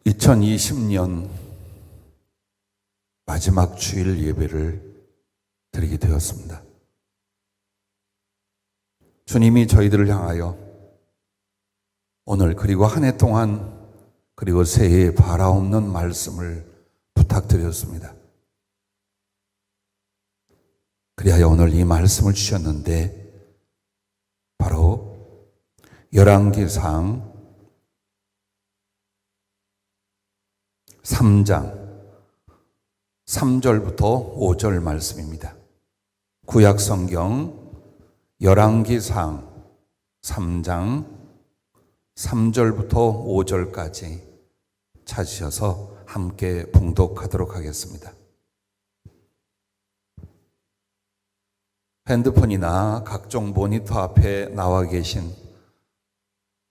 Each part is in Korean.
2020년 마지막 주일 예배를 드리게 되었습니다. 주님이 저희들을 향하여 오늘 그리고 한 해 동안 그리고 새해에 바라옵는 말씀을 부탁드렸습니다. 그리하여 오늘 이 말씀을 주셨는데 바로 열왕기상 3장 3절부터 5절 말씀입니다. 구약성경 열왕기상 3장 3절부터 5절까지 찾으셔서 함께 봉독하도록 하겠습니다. 핸드폰이나 각종 모니터 앞에 나와 계신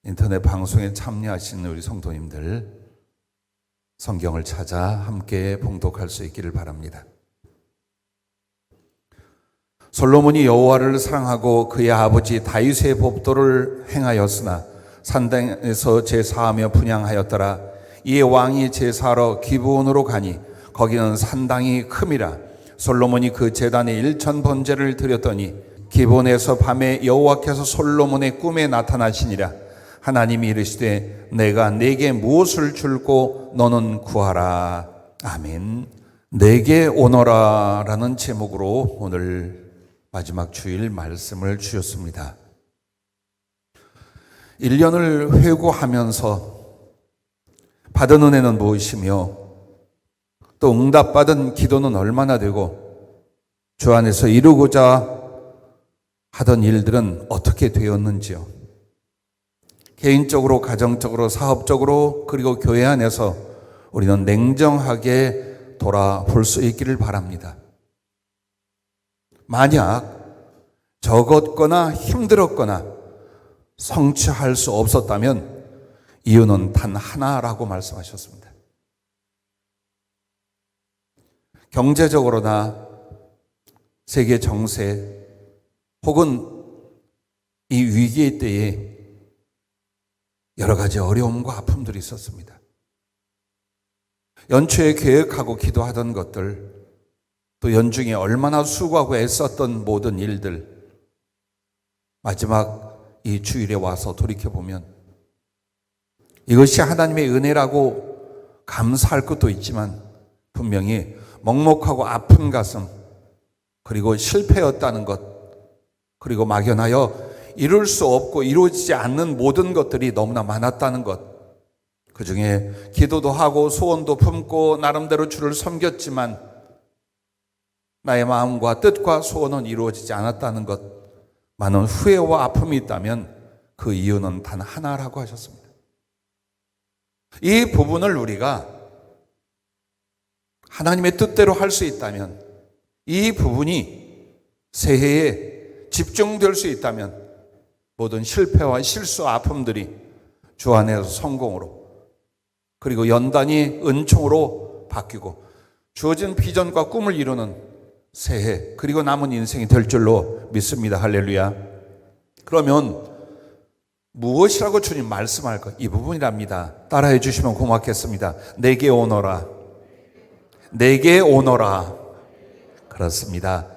인터넷 방송에 참여하시는 우리 성도님들, 성경을 찾아 함께 봉독할 수 있기를 바랍니다. 솔로몬이 여호와를 사랑하고 그의 아버지 다윗의 법도를 행하였으나 산당에서 제사하며 분향하였더라. 이에 왕이 제사하러 기브온으로 가니 거기는 산당이 큼이라. 솔로몬이 그 제단에 일천 번제를 드렸더니 기브온에서 밤에 여호와께서 솔로몬의 꿈에 나타나시니라. 하나님이 이르시되 내가 네게 무엇을 줄고 너는 구하라. 아멘. 내게 오너라 라는 제목으로 오늘 마지막 주일 말씀을 주셨습니다. 1년을 회고하면서 받은 은혜는 무엇이며 또 응답받은 기도는 얼마나 되고 주 안에서 이루고자 하던 일들은 어떻게 되었는지요. 개인적으로, 가정적으로, 사업적으로, 그리고 교회 안에서 우리는 냉정하게 돌아볼 수 있기를 바랍니다. 만약 적었거나 힘들었거나 성취할 수 없었다면 이유는 단 하나라고 말씀하셨습니다. 경제적으로나 세계 정세 혹은 이 위기의 때에 여러 가지 어려움과 아픔들이 있었습니다. 연초에 계획하고 기도하던 것들, 또 연중에 얼마나 수고하고 애썼던 모든 일들, 마지막 이 주일에 와서 돌이켜보면 이것이 하나님의 은혜라고 감사할 것도 있지만 분명히 먹먹하고 아픈 가슴, 그리고 실패였다는 것, 그리고 막연하여 이룰 수 없고 이루어지지 않는 모든 것들이 너무나 많았다는 것, 그 중에 기도도 하고 소원도 품고 나름대로 주를 섬겼지만 나의 마음과 뜻과 소원은 이루어지지 않았다는 것, 많은 후회와 아픔이 있다면 그 이유는 단 하나라고 하셨습니다. 이 부분을 우리가 하나님의 뜻대로 할 수 있다면, 이 부분이 새해에 집중될 수 있다면 모든 실패와 실수, 아픔들이 주 안에서 성공으로, 그리고 연단이 은총으로 바뀌고 주어진 비전과 꿈을 이루는 새해, 그리고 남은 인생이 될 줄로 믿습니다. 할렐루야. 그러면 무엇이라고 주님 말씀할까? 이 부분이랍니다. 따라해 주시면 고맙겠습니다. 내게 오너라. 내게 오너라. 그렇습니다.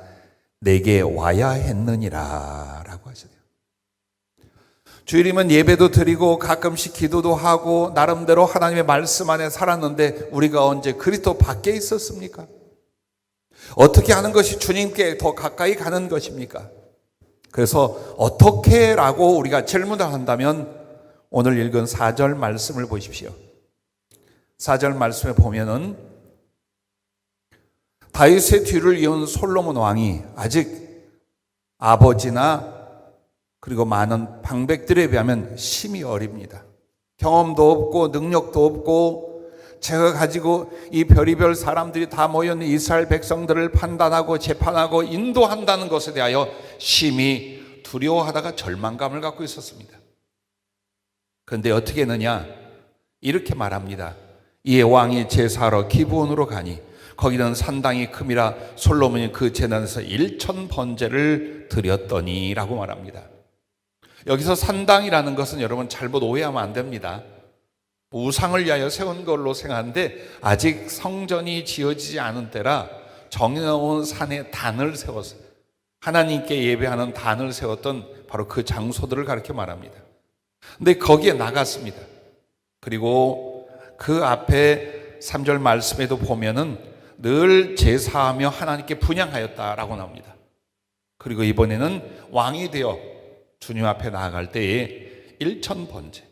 내게 와야 했느니라 라고 하시네요. 주일이면 예배도 드리고 가끔씩 기도도 하고 나름대로 하나님의 말씀 안에 살았는데 우리가 언제 그리스도 밖에 있었습니까? 어떻게 하는 것이 주님께 더 가까이 가는 것입니까? 그래서 어떻게 라고 우리가 질문을 한다면 오늘 읽은 4절 말씀을 보십시오. 4절 말씀에 보면은 다윗의 뒤를 이은 솔로몬 왕이 아직 아버지나 그리고 많은 방백들에 비하면 심히 어립니다. 경험도 없고 능력도 없고 제가 가지고 이 별의별 사람들이 다 모여있는 이스라엘 백성들을 판단하고 재판하고 인도한다는 것에 대하여 심히 두려워하다가 절망감을 갖고 있었습니다. 그런데 어떻게 했느냐? 이렇게 말합니다. 이에 왕이 제사하러 기브온으로 가니 거기는 산당이 큼이라. 솔로몬이 그 제단에서 1천 번제를 드렸더니 라고 말합니다. 여기서 산당이라는 것은 여러분 잘못 오해하면 안 됩니다. 우상을 위하여 세운 걸로 생각하는데 아직 성전이 지어지지 않은 때라 정해놓은 산에 단을 세웠어요. 하나님께 예배하는 단을 세웠던 바로 그 장소들을 가르쳐 말합니다. 근데 거기에 나갔습니다. 그리고 그 앞에 3절 말씀에도 보면은 늘 제사하며 하나님께 분향하였다라고 나옵니다. 그리고 이번에는 왕이 되어 주님 앞에 나아갈 때에 일천번제,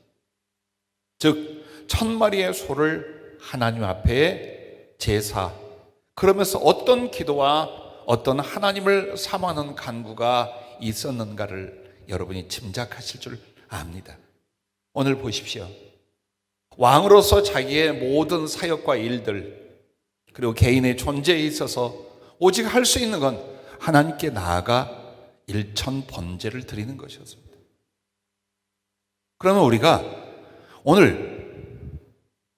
즉 1000마리의 소를 하나님 앞에 제사, 그러면서 어떤 기도와 어떤 하나님을 사모하는 간구가 있었는가를 여러분이 짐작하실 줄 압니다. 오늘 보십시오. 왕으로서 자기의 모든 사역과 일들, 그리고 개인의 존재에 있어서 오직 할 수 있는 건 하나님께 나아가 일천번제를 드리는 것이었습니다. 그러면 우리가 오늘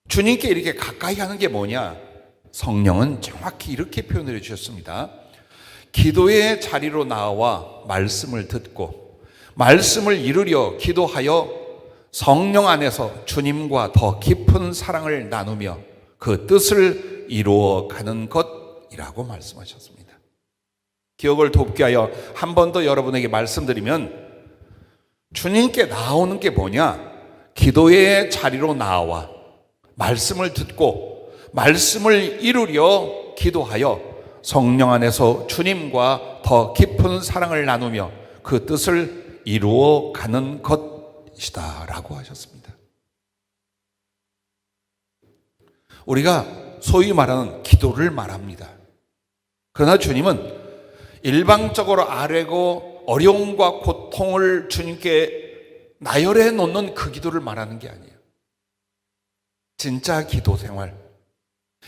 주님께 이렇게 가까이 하는 게 뭐냐? 성령은 정확히 이렇게 표현해 주셨습니다. 기도의 자리로 나와 말씀을 듣고 말씀을 이루려 기도하여 성령 안에서 주님과 더 깊은 사랑을 나누며 그 뜻을 이루어 가는 것이라고 말씀하셨습니다. 기억을 돕게 하여 한 번 더 여러분에게 말씀드리면, 주님께 나오는 게 뭐냐? 기도의 자리로 나와 말씀을 듣고 말씀을 이루려 기도하여 성령 안에서 주님과 더 깊은 사랑을 나누며 그 뜻을 이루어 가는 것이다 라고 하셨습니다. 우리가 소위 말하는 기도를 말합니다. 그러나 주님은 일방적으로 아뢰고 어려움과 고통을 주님께 나열해 놓는 그 기도를 말하는 게 아니에요. 진짜 기도 생활,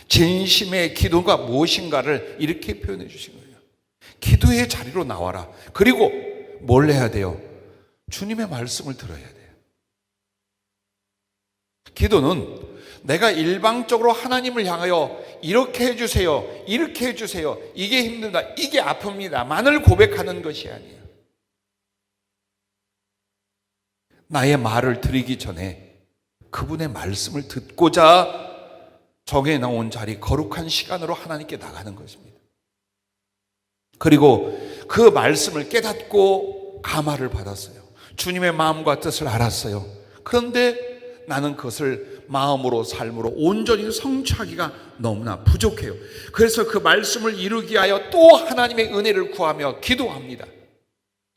진심의 기도가 무엇인가를 이렇게 표현해 주신 거예요. 기도의 자리로 나와라. 그리고 뭘 해야 돼요? 주님의 말씀을 들어야 돼요. 기도는 내가 일방적으로 하나님을 향하여 이렇게 해주세요, 이렇게 해주세요, 이게 힘들다, 이게 아픕니다 만을 고백하는 것이 아니에요. 나의 말을 드리기 전에 그분의 말씀을 듣고자 정해놓은 자리, 거룩한 시간으로 하나님께 나가는 것입니다. 그리고 그 말씀을 깨닫고 감화를 받았어요. 주님의 마음과 뜻을 알았어요. 그런데 나는 그것을 마음으로 삶으로 온전히 성취하기가 너무나 부족해요. 그래서 그 말씀을 이루기 위하여 또 하나님의 은혜를 구하며 기도합니다.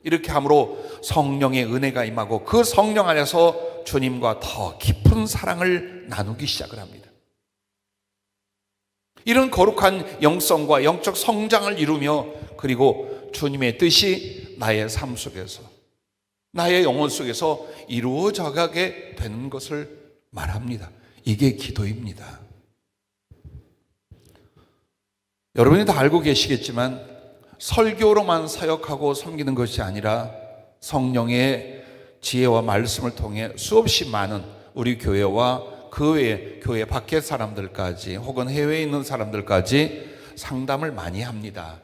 이렇게 함으로 성령의 은혜가 임하고 그 성령 안에서 주님과 더 깊은 사랑을 나누기 시작을 합니다. 이런 거룩한 영성과 영적 성장을 이루며, 그리고 주님의 뜻이 나의 삶 속에서, 나의 영혼 속에서 이루어져 가게 되는 것을 말합니다. 이게 기도입니다. 여러분이 다 알고 계시겠지만 설교로만 사역하고 섬기는 것이 아니라 성령의 지혜와 말씀을 통해 수없이 많은 우리 교회와 그 외에 교회 밖의 사람들까지 혹은 해외에 있는 사람들까지 상담을 많이 합니다.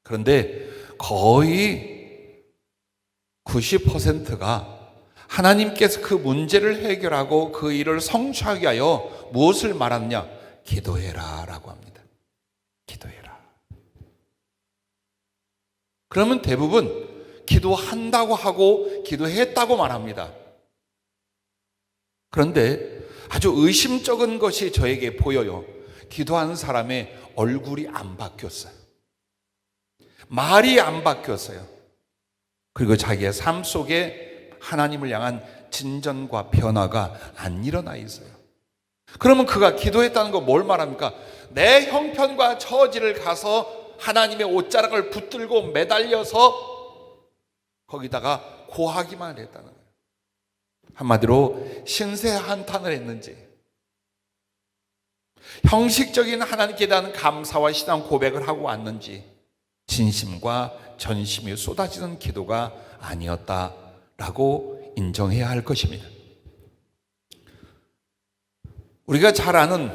그런데 거의 90%가 하나님께서 그 문제를 해결하고 그 일을 성취하게 하여 무엇을 말하느냐? 기도해라 라고 합니다. 기도해라. 그러면 대부분 기도한다고 하고 기도했다고 말합니다. 그런데 아주 의심쩍은 것이 저에게 보여요. 기도하는 사람의 얼굴이 안 바뀌었어요. 말이 안 바뀌었어요. 그리고 자기의 삶 속에 하나님을 향한 진전과 변화가 안 일어나 있어요. 그러면 그가 기도했다는 거 뭘 말합니까? 내 형편과 처지를 가서 하나님의 옷자락을 붙들고 매달려서 거기다가 고하기만 했다는 거예요. 한마디로 신세 한탄을 했는지, 형식적인 하나님께 대한 감사와 신앙 고백을 하고 왔는지, 진심과 전심이 쏟아지는 기도가 아니었다라고 인정해야 할 것입니다. 우리가 잘 아는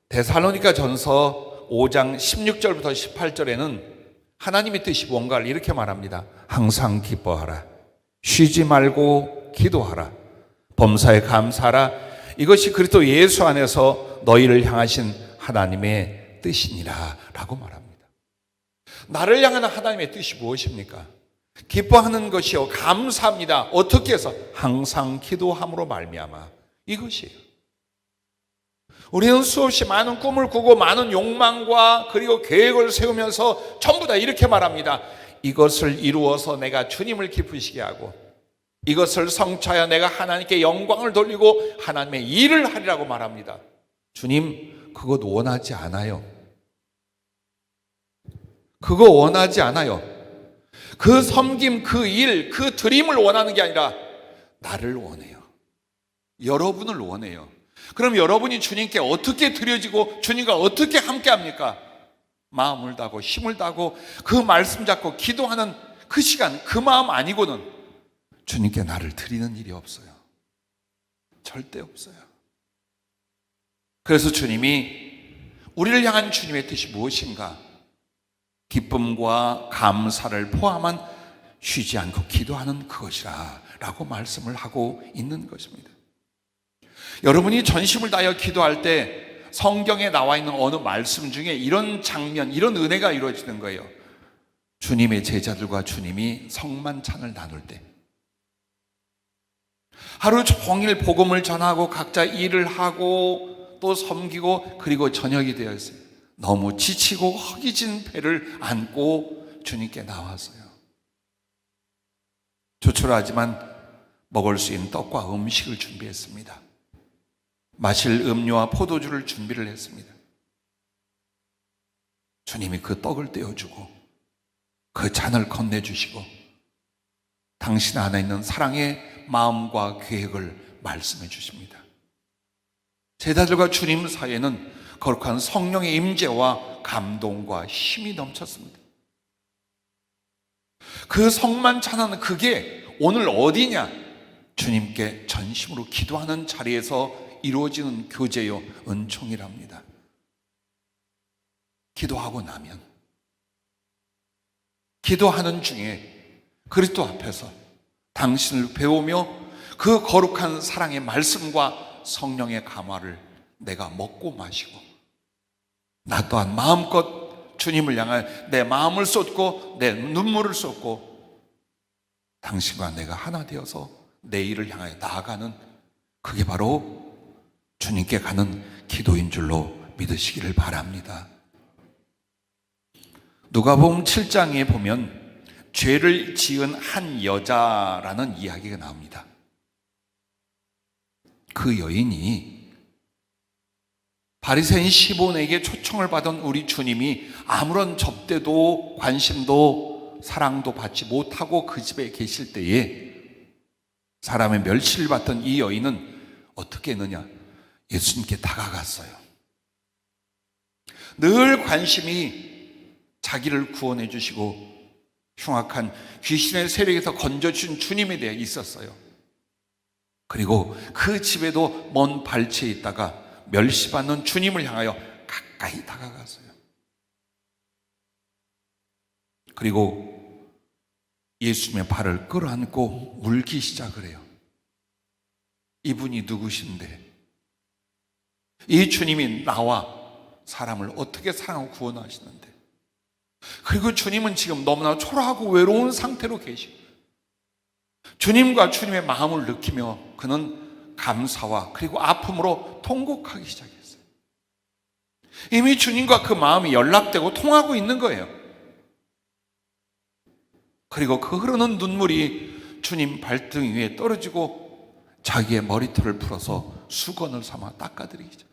데살로니가 전서 5장 16절부터 18절에는 하나님의 뜻이 뭔가를 이렇게 말합니다. 항상 기뻐하라. 쉬지 말고 기도하라. 범사에 감사하라. 이것이 그리스도 예수 안에서 너희를 향하신 하나님의 뜻이니라 라고 말합니다. 나를 향하는 하나님의 뜻이 무엇입니까? 기뻐하는 것이요 감사합니다. 어떻게 해서? 항상 기도함으로 말미암아. 이것이에요. 우리는 수없이 많은 꿈을 꾸고 많은 욕망과 그리고 계획을 세우면서 전부 다 이렇게 말합니다. 이것을 이루어서 내가 주님을 기쁘시게 하고 이것을 성취하여 내가 하나님께 영광을 돌리고 하나님의 일을 하리라고 말합니다. 주님, 그것 원하지 않아요. 그거 원하지 않아요. 그 섬김, 그 일, 그 드림을 원하는 게 아니라 나를 원해요. 여러분을 원해요. 그럼 여러분이 주님께 어떻게 드려지고 주님과 어떻게 함께 합니까? 마음을 다하고 힘을 다하고 그 말씀 잡고 기도하는 그 시간, 그 마음 아니고는 주님께 나를 드리는 일이 없어요. 절대 없어요. 그래서 주님이 우리를 향한 주님의 뜻이 무엇인가? 기쁨과 감사를 포함한 쉬지 않고 기도하는 그것이라 라고 말씀을 하고 있는 것입니다. 여러분이 전심을 다하여 기도할 때 성경에 나와 있는 어느 말씀 중에 이런 장면, 이런 은혜가 이루어지는 거예요. 주님의 제자들과 주님이 성만찬을 나눌 때 하루 종일 복음을 전하고 각자 일을 하고 또 섬기고 그리고 저녁이 되었어요. 너무 지치고 허기진 배를 안고 주님께 나왔어요. 조촐하지만 먹을 수 있는 떡과 음식을 준비했습니다. 마실 음료와 포도주를 준비를 했습니다. 주님이 그 떡을 떼어주고 그 잔을 건네주시고 당신 안에 있는 사랑의 마음과 계획을 말씀해 주십니다. 제자들과 주님 사이에는 거룩한 성령의 임재와 감동과 힘이 넘쳤습니다. 그 성만찬은 그게 오늘 어디냐? 주님께 전심으로 기도하는 자리에서 이루어지는 교제요 은총이랍니다. 기도하고 나면 기도하는 중에 그리스도 앞에서 당신을 배우며 그 거룩한 사랑의 말씀과 성령의 감화를 내가 먹고 마시고 나 또한 마음껏 주님을 향해 내 마음을 쏟고 내 눈물을 쏟고 당신과 내가 하나 되어서 내 일을 향해 나아가는 그게 바로 주님께 가는 기도인 줄로 믿으시기를 바랍니다. 누가복음 7장에 보면 죄를 지은 한 여자라는 이야기가 나옵니다. 그 여인이 바리새인 시몬에게 초청을 받은 우리 주님이 아무런 접대도 관심도 사랑도 받지 못하고 그 집에 계실 때에 사람의 멸시를 받던 이 여인은 어떻게 했느냐? 예수님께 다가갔어요. 늘 관심이 자기를 구원해 주시고 흉악한 귀신의 세력에서 건져주신 주님에 대해 있었어요. 그리고 그 집에도 먼 발치에 있다가 멸시받는 주님을 향하여 가까이 다가갔어요. 그리고 예수님의 발을 끌어안고 물기 시작을 해요. 이분이 누구신데 이 주님이 나와 사람을 어떻게 사랑하고 구원하시는데, 그리고 주님은 지금 너무나 초라하고 외로운 상태로 계시고 주님과 주님의 마음을 느끼며 그는 감사와 그리고 아픔으로 통곡하기 시작했어요. 이미 주님과 그 마음이 연락되고 통하고 있는 거예요. 그리고 그 흐르는 눈물이 주님 발등 위에 떨어지고 자기의 머리털을 풀어서 수건을 삼아 닦아드리기 시작했어요.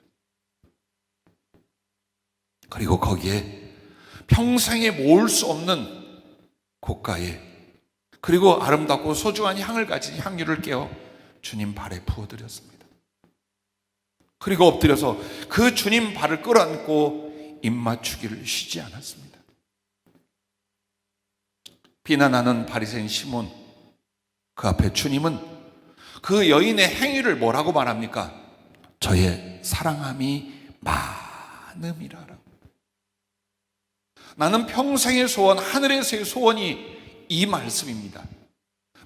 그리고 거기에 평생에 모을 수 없는 고가의 그리고 아름답고 소중한 향을 가진 향유를 깨어 주님 발에 부어드렸습니다. 그리고 엎드려서 그 주님 발을 끌어안고 입맞추기를 쉬지 않았습니다. 비난하는 바리새인 시몬, 그 앞에 주님은 그 여인의 행위를 뭐라고 말합니까? 저의 사랑함이 많음이라라. 나는 평생의 소원, 하늘에서의 소원이 이 말씀입니다.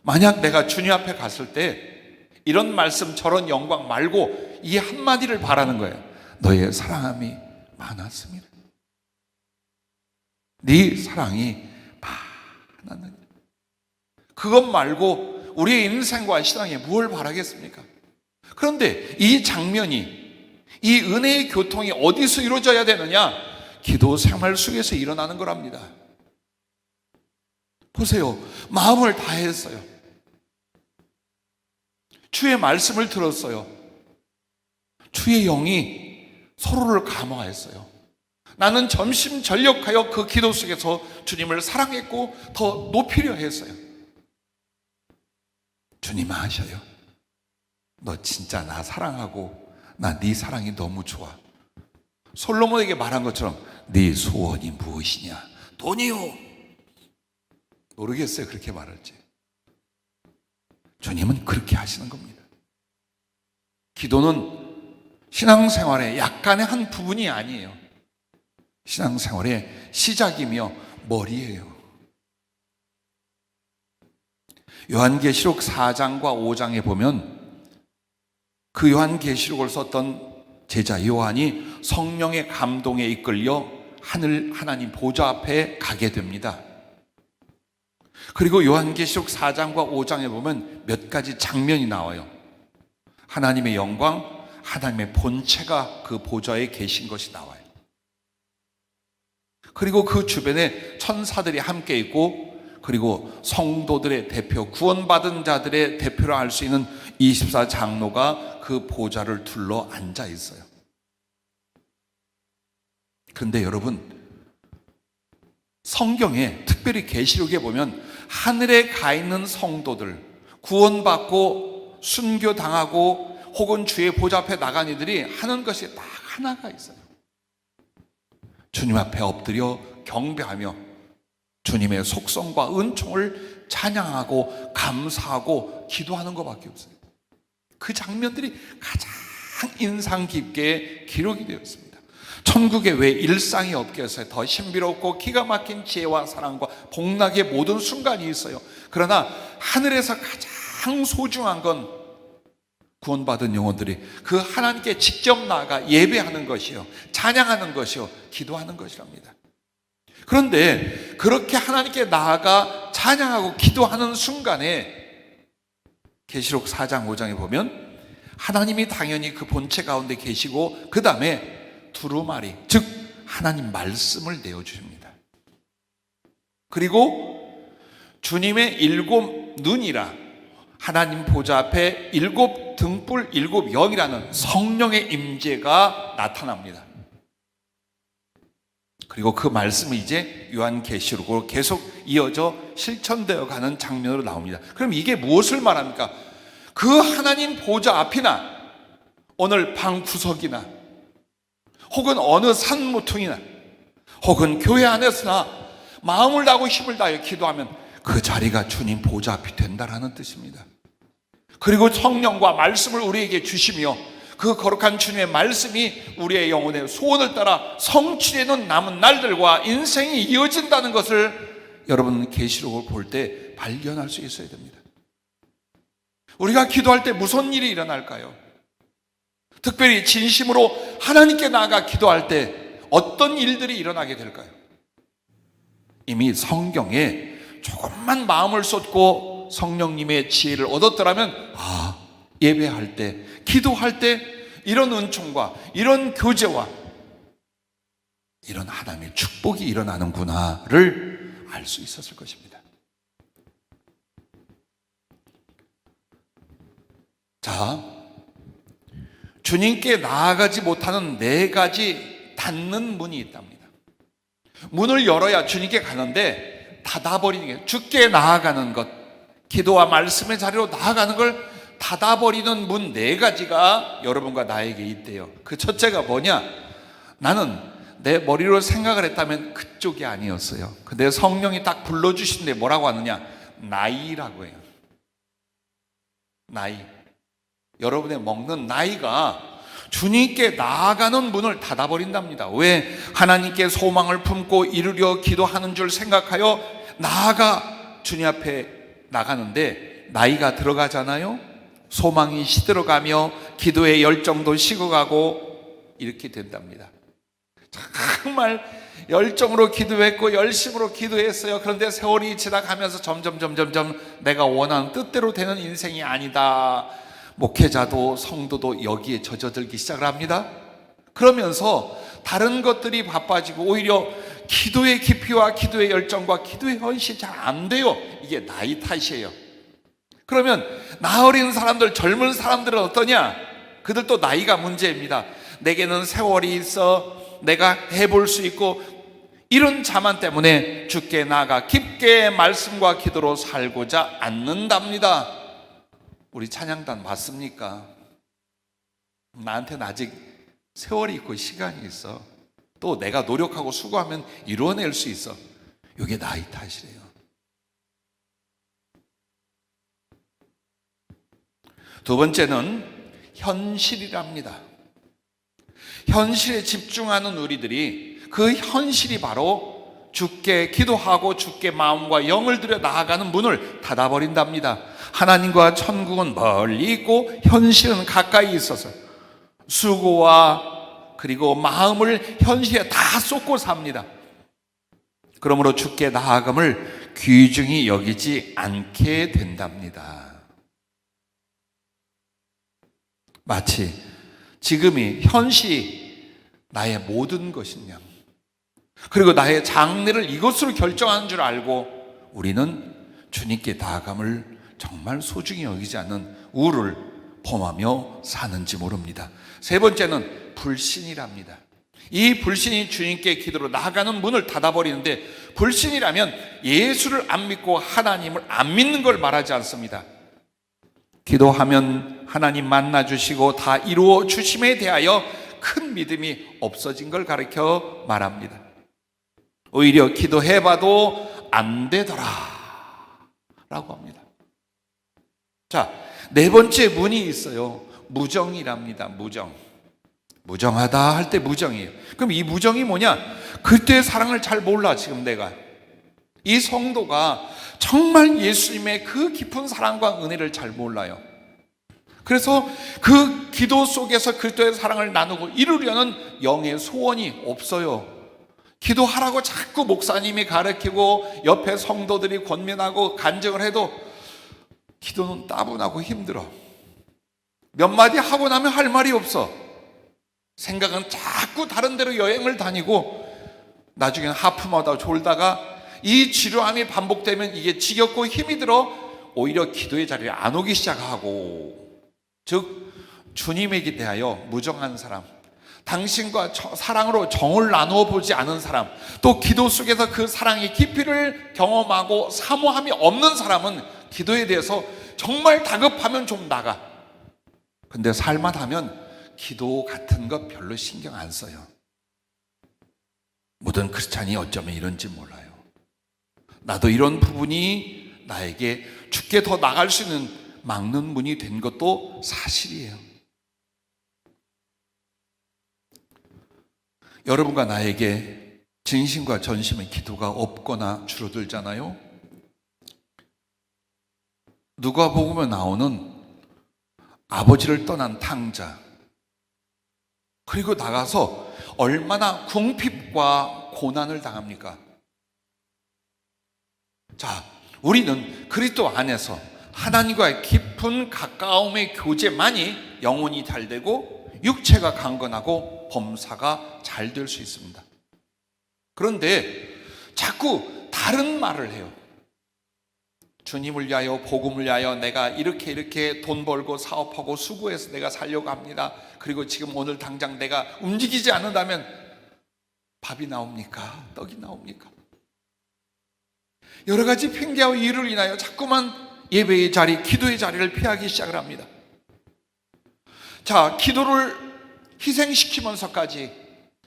만약 내가 주님 앞에 갔을 때 이런 말씀, 저런 영광 말고 이 한마디를 바라는 거예요. 너의 사랑함이 많았습니다. 네 사랑이 많았느냐. 그것 말고 우리의 인생과 신앙에 무엇을 바라겠습니까? 그런데 이 장면이, 이 은혜의 교통이 어디서 이루어져야 되느냐? 기도 생활 속에서 일어나는 거랍니다. 보세요. 마음을 다했어요. 주의 말씀을 들었어요. 주의 영이 서로를 감화했어요. 나는 전심전력하여 그 기도 속에서 주님을 사랑했고 더 높이려 했어요. 주님 아셔요. 너 진짜 나 사랑하고 나 네 사랑이 너무 좋아. 솔로몬에게 말한 것처럼 네 소원이 무엇이냐? 돈이요. 모르겠어요. 그렇게 말할지. 주님은 그렇게 하시는 겁니다. 기도는 신앙생활의 약간의 한 부분이 아니에요. 신앙생활의 시작이며 머리예요. 요한계시록 4장과 5장에 보면 그 요한계시록을 썼던 제자 요한이 성령의 감동에 이끌려 하나님 보좌 앞에 가게 됩니다. 그리고 요한계시록 4장과 5장에 보면 몇 가지 장면이 나와요. 하나님의 영광, 하나님의 본체가 그 보좌에 계신 것이 나와요. 그리고 그 주변에 천사들이 함께 있고, 그리고 성도들의 대표, 구원받은 자들의 대표로 할 수 있는 24장로가 그 보좌를 둘러 앉아 있어요. 그런데 여러분, 성경에 특별히 계시록에 보면 하늘에 가 있는 성도들, 구원받고 순교당하고 혹은 주의 보좌 앞에 나간 이들이 하는 것이 딱 하나가 있어요. 주님 앞에 엎드려 경배하며 주님의 속성과 은총을 찬양하고 감사하고 기도하는 것밖에 없어요. 그 장면들이 가장 인상 깊게 기록이 되어 있습니다. 천국에 왜 일상이 없겠어요? 더 신비롭고 기가 막힌 지혜와 사랑과 복락의 모든 순간이 있어요. 그러나 하늘에서 가장 소중한 건 구원받은 영혼들이 그 하나님께 직접 나아가 예배하는 것이요, 찬양하는 것이요, 기도하는 것이랍니다. 그런데 그렇게 하나님께 나아가 찬양하고 기도하는 순간에 계시록 4장 5장에 보면 하나님이 당연히 그 본체 가운데 계시고 그 다음에 두루마리, 즉 하나님 말씀을 내어주십니다. 그리고 주님의 7 눈이라 하나님 보좌 앞에 7 등불 7 영이라는 성령의 임재가 나타납니다. 그리고 그 말씀이 이제 요한계시록으로 계속 이어져 실천되어 가는 장면으로 나옵니다. 그럼 이게 무엇을 말합니까? 그 하나님 보좌 앞이나 오늘 방 구석이나 혹은 어느 산모퉁이나 혹은 교회 안에서나 마음을 다하고 힘을 다하여 기도하면 그 자리가 주님 보좌 앞이 된다라는 뜻입니다. 그리고 성령과 말씀을 우리에게 주시며 그 거룩한 주님의 말씀이 우리의 영혼의 소원을 따라 성취되는 남은 날들과 인생이 이어진다는 것을 여러분 계시록을 볼 때 발견할 수 있어야 됩니다. 우리가 기도할 때 무슨 일이 일어날까요? 특별히 진심으로 하나님께 나아가 기도할 때 어떤 일들이 일어나게 될까요? 이미 성경에 조금만 마음을 쏟고 성령님의 지혜를 얻었더라면 예배할 때, 기도할 때 이런 은총과 이런 교제와 이런 하나님의 축복이 일어나는구나를 알 수 있었을 것입니다. 자, 주님께 나아가지 못하는 4가지 닫는 문이 있답니다. 문을 열어야 주님께 가는데 닫아버리는 게, 주께 나아가는 것, 기도와 말씀의 자리로 나아가는 걸 닫아버리는 문 4가지가 여러분과 나에게 있대요. 그 첫째가 뭐냐? 나는 내 머리로 생각을 했다면 그쪽이 아니었어요. 근데 성령이 딱 불러주신데 뭐라고 하느냐? 나이라고 해요. 나이. 여러분의 먹는 나이가 주님께 나아가는 문을 닫아버린답니다. 왜? 하나님께 소망을 품고 이루려 기도하는 줄 생각하여 나아가 주님 앞에 나가는데 나이가 들어가잖아요. 소망이 시들어가며 기도의 열정도 식어가고 이렇게 된답니다. 정말 열정으로 기도했고 열심으로 기도했어요. 그런데 세월이 지나가면서 점점 내가 원하는 뜻대로 되는 인생이 아니다. 목회자도 성도도 여기에 젖어들기 시작을 합니다. 그러면서 다른 것들이 바빠지고 오히려 기도의 깊이와 기도의 열정과 기도의 헌신이 잘 안 돼요. 이게 나이 탓이에요. 그러면 나 어린 사람들, 젊은 사람들은 어떠냐? 그들도 나이가 문제입니다. 내게는 세월이 있어, 내가 해볼 수 있고, 이런 자만 때문에 주께 나아가 깊게 말씀과 기도로 살고자 않는답니다. 우리 찬양단 맞습니까? 나한테는 아직 세월이 있고 시간이 있어. 또 내가 노력하고 수고하면 이루어낼 수 있어. 이게 나이 탓이래요. 두 번째는 현실이랍니다. 현실에 집중하는 우리들이 그 현실이 바로 주께 기도하고 주께 마음과 영을 들여 나아가는 문을 닫아버린답니다. 하나님과 천국은 멀리 있고 현실은 가까이 있어서 수고와 그리고 마음을 현실에 다 쏟고 삽니다. 그러므로 주께 나아감을 귀중히 여기지 않게 된답니다. 마치 지금이 현실이 나의 모든 것이냐, 그리고 나의 장래를 이것으로 결정하는 줄 알고 우리는 주님께 나아감을 정말 소중히 여기지 않는 우를 범하며 사는지 모릅니다. 세 번째는 불신이랍니다. 이 불신이 주님께 기도로 나아가는 문을 닫아버리는데, 불신이라면 예수를 안 믿고 하나님을 안 믿는 걸 말하지 않습니다. 기도하면 하나님 만나주시고 다 이루어 주심에 대하여 큰 믿음이 없어진 걸 가르쳐 말합니다. 오히려 기도해봐도 안 되더라 라고 합니다. 자, 네 번째 문이 있어요. 무정이랍니다. 무정하다 할 때 무정이에요. 그럼 이 무정이 뭐냐? 그때의 사랑을 잘 몰라. 지금 내가 이 성도가 정말 예수님의 그 깊은 사랑과 은혜를 잘 몰라요. 그래서 그 기도 속에서 그리스도의 사랑을 나누고 이루려는 영의 소원이 없어요. 기도하라고 자꾸 목사님이 가르치고 옆에 성도들이 권면하고 간증을 해도 기도는 따분하고 힘들어. 몇 마디 하고 나면 할 말이 없어. 생각은 자꾸 다른 데로 여행을 다니고 나중에는 하품하다 졸다가 이 지루함이 반복되면 이게 지겹고 힘이 들어 오히려 기도의 자리에 안 오기 시작하고, 즉 주님에게 대하여 무정한 사람, 당신과 사랑으로 정을 나누어 보지 않은 사람, 또 기도 속에서 그 사랑의 깊이를 경험하고 사모함이 없는 사람은 기도에 대해서 정말 다급하면 좀 나가. 근데 살만하면 기도 같은 거 별로 신경 안 써요. 모든 크리스찬이 어쩌면 이런지 몰라요. 나도 이런 부분이 나에게 주께 더 나갈 수 있는 막는 문이 된 것도 사실이에요. 여러분과 나에게 진심과 전심의 기도가 없거나 줄어들잖아요. 누가복음에 나오는 아버지를 떠난 탕자, 그리고 나가서 얼마나 궁핍과 고난을 당합니까? 자, 우리는 그리스도 안에서 하나님과의 깊은 가까움의 교제만이 영혼이 잘 되고 육체가 강건하고 범사가 잘 될 수 있습니다. 그런데 자꾸 다른 말을 해요. 주님을 위하여, 복음을 위하여 내가 이렇게 돈 벌고 사업하고 수고해서 내가 살려고 합니다. 그리고 지금 오늘 당장 내가 움직이지 않는다면 밥이 나옵니까? 떡이 나옵니까? 여러 가지 핑계와 이유를 인하여 자꾸만 예배의 자리, 기도의 자리를 피하기 시작을 합니다. 자, 기도를 희생시키면서까지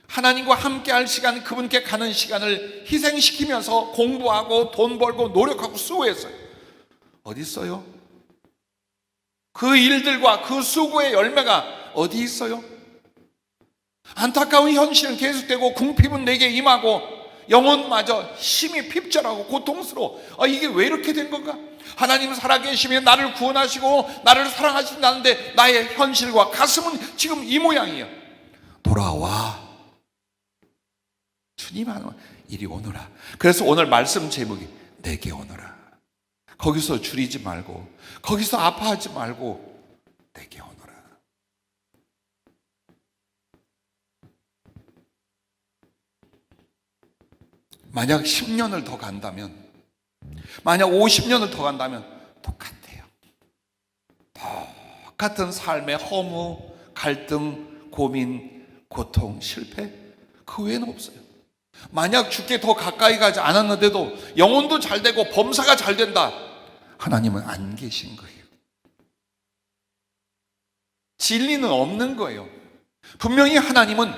하나님과 함께 할 시간, 그분께 가는 시간을 희생시키면서 공부하고 돈 벌고 노력하고 수고했어요. 어디 있어요? 그 일들과 그 수고의 열매가 어디 있어요? 안타까운 현실은 계속되고 궁핍은 내게 임하고 영혼마저 힘이 핍절하고 고통스러워. 이게 왜 이렇게 된 건가? 하나님 살아계시며 나를 구원하시고 나를 사랑하신다는데 나의 현실과 가슴은 지금 이 모양이에요. 돌아와. 주님 하나님 이리 오너라. 그래서 오늘 말씀 제목이 내게 오너라. 거기서 줄이지 말고, 거기서 아파하지 말고 내게 오너라. 만약 10년을 더 간다면, 만약 50년을 더 간다면 똑같아요. 똑같은 삶의 허무, 갈등, 고민, 고통, 실패, 그 외에는 없어요. 만약 주께 더 가까이 가지 않았는데도 영혼도 잘 되고 범사가 잘 된다, 하나님은 안 계신 거예요. 진리는 없는 거예요. 분명히 하나님은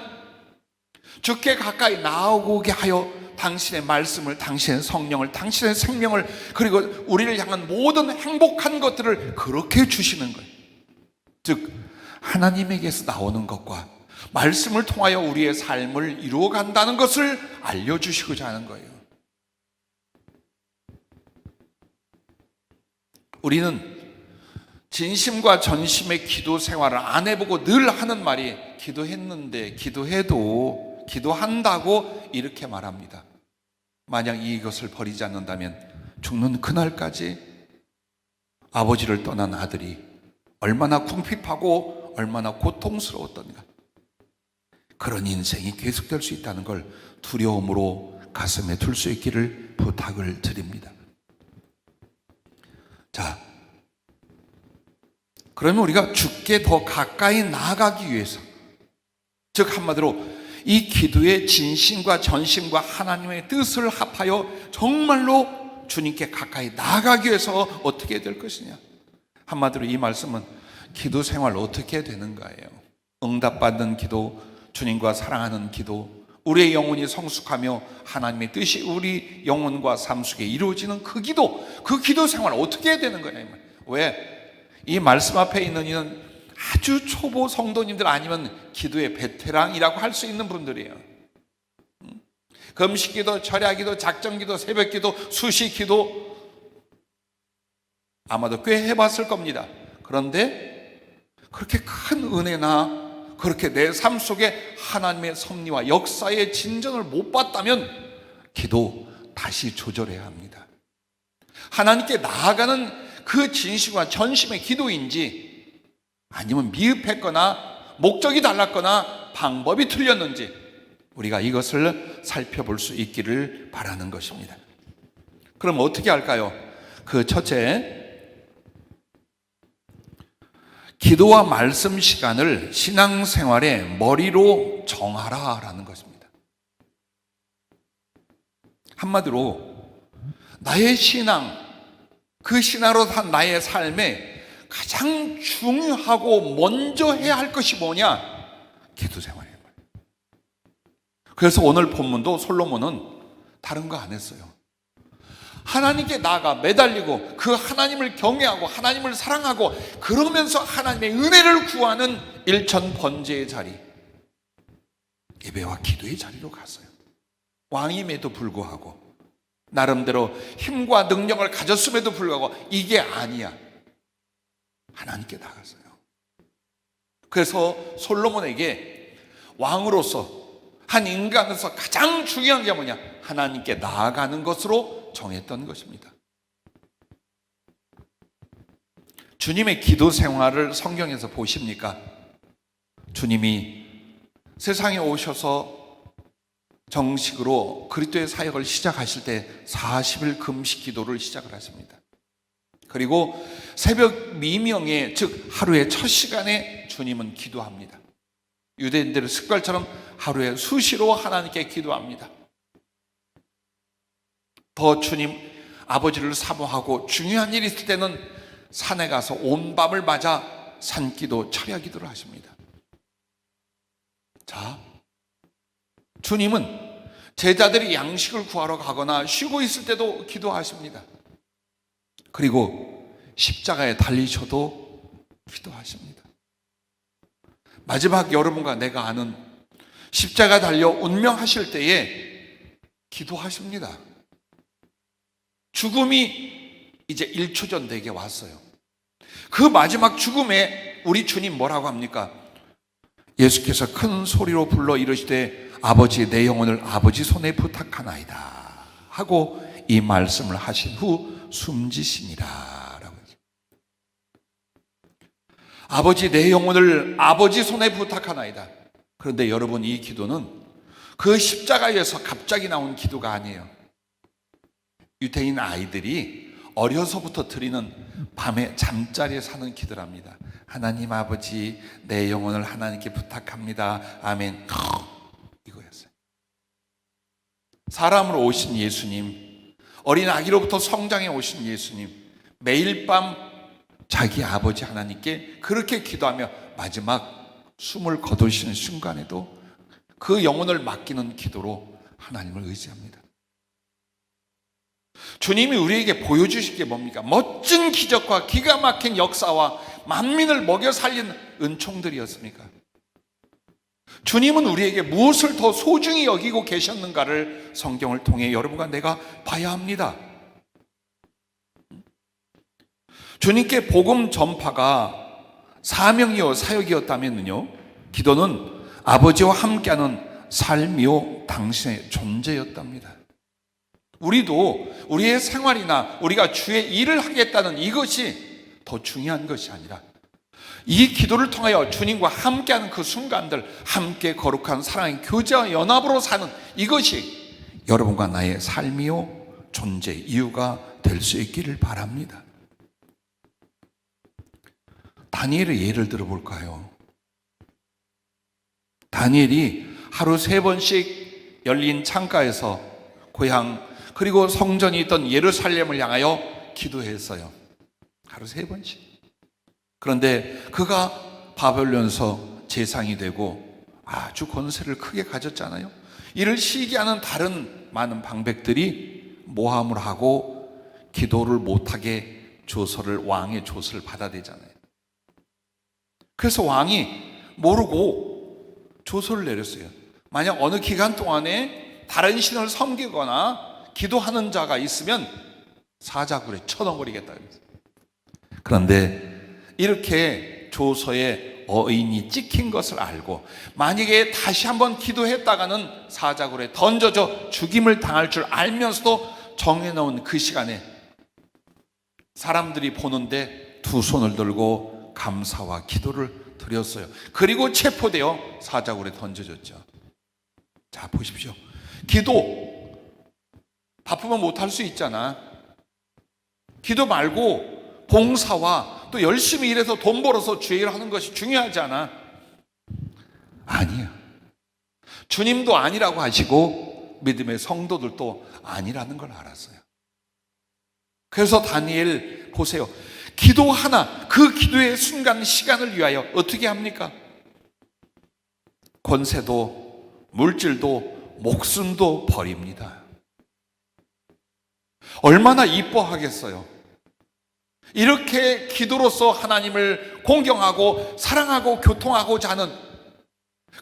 주께 가까이 나오게 하여 당신의 말씀을, 당신의 성령을, 당신의 생명을, 그리고 우리를 향한 모든 행복한 것들을 그렇게 주시는 거예요. 즉 하나님에게서 나오는 것과 말씀을 통하여 우리의 삶을 이루어간다는 것을 알려주시고자 하는 거예요. 우리는 진심과 전심의 기도 생활을 안 해보고 늘 하는 말이 기도했는데, 기도해도, 기도한다고 이렇게 말합니다. 만약 이것을 버리지 않는다면 죽는 그날까지 아버지를 떠난 아들이 얼마나 궁핍하고 얼마나 고통스러웠던가, 그런 인생이 계속될 수 있다는 걸 두려움으로 가슴에 둘 수 있기를 부탁을 드립니다. 자, 그러면 우리가 주께 더 가까이 나아가기 위해서, 즉 한마디로 이 기도의 진심과 전심과 하나님의 뜻을 합하여 정말로 주님께 가까이 나아가기 위해서 어떻게 될 것이냐. 한마디로 이 말씀은 기도 생활 어떻게 되는가예요. 응답받는 기도, 주님과 사랑하는 기도, 우리의 영혼이 성숙하며 하나님의 뜻이 우리 영혼과 삶 속에 이루어지는 그 기도 생활 어떻게 해야 되는 거냐. 왜? 이 말씀 앞에 있는 이는 아주 초보 성도님들 아니면 기도의 베테랑이라고 할 수 있는 분들이에요. 금식기도, 절야기도, 작정기도, 새벽기도, 수시기도 아마도 꽤 해봤을 겁니다. 그런데 그렇게 큰 은혜나 그렇게 내 삶 속에 하나님의 섭리와 역사의 진전을 못 봤다면 기도 다시 조절해야 합니다. 하나님께 나아가는 그 진심과 전심의 기도인지, 아니면 미흡했거나 목적이 달랐거나 방법이 틀렸는지 우리가 이것을 살펴볼 수 있기를 바라는 것입니다. 그럼 어떻게 할까요? 그 첫째, 기도와 말씀 시간을 신앙생활의 머리로 정하라라는 것입니다. 한마디로 나의 신앙, 그 신앙으로 산 나의 삶에 가장 중요하고 먼저 해야 할 것이 뭐냐? 기도 생활이에요. 그래서 오늘 본문도 솔로몬은 다른 거 안 했어요. 하나님께 나아가 매달리고 그 하나님을 경외하고 하나님을 사랑하고 그러면서 하나님의 은혜를 구하는 일천 번제의 자리, 예배와 기도의 자리로 갔어요. 왕임에도 불구하고, 나름대로 힘과 능력을 가졌음에도 불구하고 이게 아니야. 하나님께 나갔어요. 그래서 솔로몬에게 왕으로서, 한 인간으로서 가장 중요한 게 뭐냐? 하나님께 나아가는 것으로 정했던 것입니다. 주님의 기도 생활을 성경에서 보십니까? 주님이 세상에 오셔서 정식으로 그리스도의 사역을 시작하실 때 40일 금식 기도를 시작을 하십니다. 그리고 새벽 미명에, 즉 하루의 첫 시간에 주님은 기도합니다. 유대인들의 습관처럼 하루에 수시로 하나님께 기도합니다. 더 주님 아버지를 사모하고 중요한 일이 있을 때는 산에 가서 온 밤을 맞아 산기도, 철야기도를 하십니다. 자, 주님은 제자들이 양식을 구하러 가거나 쉬고 있을 때도 기도하십니다. 그리고 십자가에 달리셔도 기도하십니다. 마지막 여러분과 내가 아는 십자가 달려 운명하실 때에 기도하십니다. 죽음이 이제 1초 전 내게 왔어요. 그 마지막 죽음에 우리 주님 뭐라고 합니까? 예수께서 큰 소리로 불러 이르시되 아버지 내 영혼을 아버지 손에 부탁하나이다 하고 이 말씀을 하신 후 숨지시니라 라고 했죠. 아버지 내 영혼을 아버지 손에 부탁하나이다. 그런데 여러분, 이 기도는 그 십자가에서 갑자기 나온 기도가 아니에요. 유대인 아이들이 어려서부터 드리는 밤에 잠자리에 사는 기도랍니다. 하나님 아버지 내 영혼을 하나님께 부탁합니다. 아멘. 이거였어요. 사람으로 오신 예수님, 어린 아기로부터 성장해 오신 예수님, 매일 밤 자기 아버지 하나님께 그렇게 기도하며 마지막 숨을 거두시는 순간에도 그 영혼을 맡기는 기도로 하나님을 의지합니다. 주님이 우리에게 보여주신 게 뭡니까? 멋진 기적과 기가 막힌 역사와 만민을 먹여 살린 은총들이었습니까? 주님은 우리에게 무엇을 더 소중히 여기고 계셨는가를 성경을 통해 여러분과 내가 봐야 합니다. 주님께 복음 전파가 사명이요 사역이었다면요, 기도는 아버지와 함께하는 삶이요 당신의 존재였답니다. 우리도 우리의 생활이나 우리가 주의 일을 하겠다는 이것이 더 중요한 것이 아니라 이 기도를 통하여 주님과 함께하는 그 순간들, 함께 거룩한 사랑의 교제와 연합으로 사는 이것이 여러분과 나의 삶이요 존재 이유가 될 수 있기를 바랍니다. 다니엘의 예를 들어볼까요? 다니엘이 하루 3번씩 열린 창가에서 고향 그리고 성전이 있던 예루살렘을 향하여 기도했어요. 하루 3번씩. 그런데 그가 바벨론서 제상이 되고 아주 권세를 크게 가졌잖아요. 이를 시기하는 다른 많은 방백들이 모함을 하고 기도를 못하게 왕의 조서를 받아대잖아요. 그래서 왕이 모르고 조서를 내렸어요. 만약 어느 기간 동안에 다른 신을 섬기거나 기도하는 자가 있으면 사자굴에 쳐넣어버리겠다. 그런데 이렇게 조서에 어인이 찍힌 것을 알고 만약에 다시 한번 기도했다가는 사자굴에 던져져 죽임을 당할 줄 알면서도 정해놓은 그 시간에 사람들이 보는데 두 손을 들고 감사와 기도를 드렸어요. 그리고 체포되어 사자굴에 던져졌죠. 자, 보십시오. 기도 바쁘면 못할 수 있잖아. 기도 말고 봉사와 또 열심히 일해서 돈 벌어서 주의 일을 하는 것이 중요하지 않아? 아니야. 주님도 아니라고 하시고 믿음의 성도들도 아니라는 걸 알았어요. 그래서 다니엘 보세요. 기도 하나, 그 기도의 순간 시간을 위하여 어떻게 합니까? 권세도 물질도 목숨도 버립니다. 얼마나 이뻐하겠어요. 이렇게 기도로서 하나님을 공경하고 사랑하고 교통하고자 하는,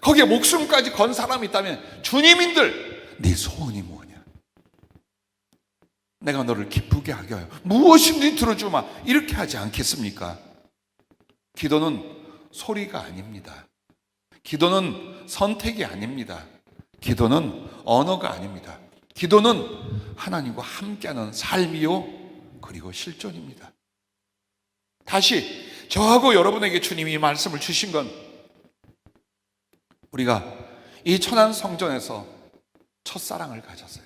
거기에 목숨까지 건 사람이 있다면 주님인들 네 소원이 뭐냐? 내가 너를 기쁘게 하게 하여 무엇인지 들어주마, 이렇게 하지 않겠습니까? 기도는 소리가 아닙니다. 기도는 선택이 아닙니다. 기도는 언어가 아닙니다. 기도는 하나님과 함께하는 삶이요 그리고 실존입니다. 다시 저하고 여러분에게 주님이 말씀을 주신 건, 우리가 이 천안 성전에서 첫사랑을 가졌어요.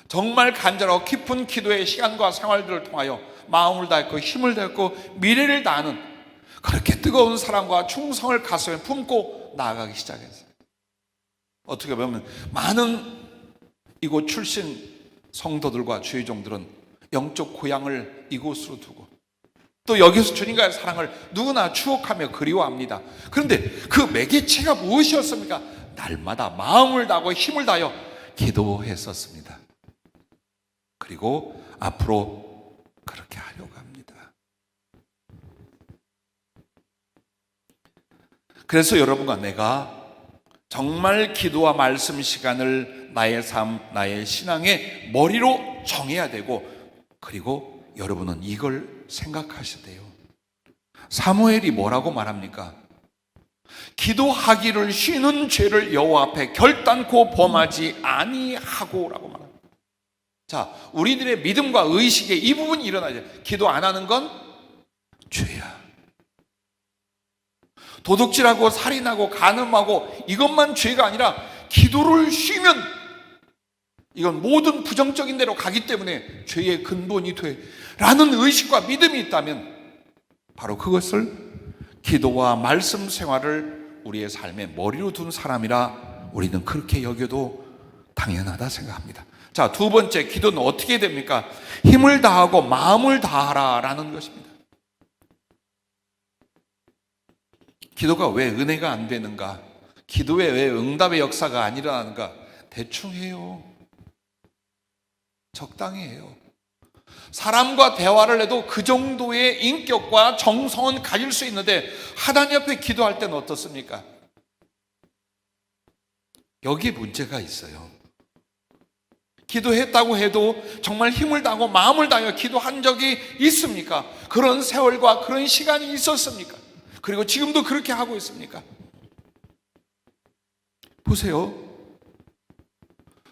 정말 간절하고 깊은 기도의 시간과 생활들을 통하여 마음을 다했고 힘을 다했고 미래를 다하는 그렇게 뜨거운 사랑과 충성을 가슴에 품고 나아가기 시작했어요. 어떻게 보면 많은 이곳 출신 성도들과 주의 종들은 영적 고향을 이곳으로 두고 또 여기서 주님과의 사랑을 누구나 추억하며 그리워합니다. 그런데 그 매개체가 무엇이었습니까? 날마다 마음을 다하고 힘을 다하여 기도했었습니다. 그리고 앞으로 그렇게 하려고 합니다. 그래서 여러분과 내가 정말 기도와 말씀 시간을 나의 삶, 나의 신앙의 머리로 정해야 되고, 그리고 여러분은 이걸 생각하셔야 돼요. 사무엘이 뭐라고 말합니까? 기도하기를 쉬는 죄를 여호와 앞에 결단코 범하지 아니하고라고 말합니다. 자, 우리들의 믿음과 의식에 이 부분이 일어나죠. 기도 안 하는 건 죄야. 도둑질하고 살인하고 간음하고 이것만 죄가 아니라 기도를 쉬면 이건 모든 부정적인 데로 가기 때문에 죄의 근본이 돼 라는 의식과 믿음이 있다면 바로 그것을 기도와 말씀 생활을 우리의 삶의 머리로 둔 사람이라 우리는 그렇게 여겨도 당연하다 생각합니다. 자, 두 번째, 기도는 어떻게 됩니까? 힘을 다하고 마음을 다하라 라는 것입니다. 기도가 왜 은혜가 안 되는가? 기도에 왜 응답의 역사가 안 일어나는가? 대충 해요. 적당히 해요. 사람과 대화를 해도 그 정도의 인격과 정성은 가질 수 있는데 하나님 앞에 기도할 때는 어떻습니까? 여기에 문제가 있어요. 기도했다고 해도 정말 힘을 다하고 마음을 다하여 기도한 적이 있습니까? 그런 세월과 그런 시간이 있었습니까? 그리고 지금도 그렇게 하고 있습니까? 보세요.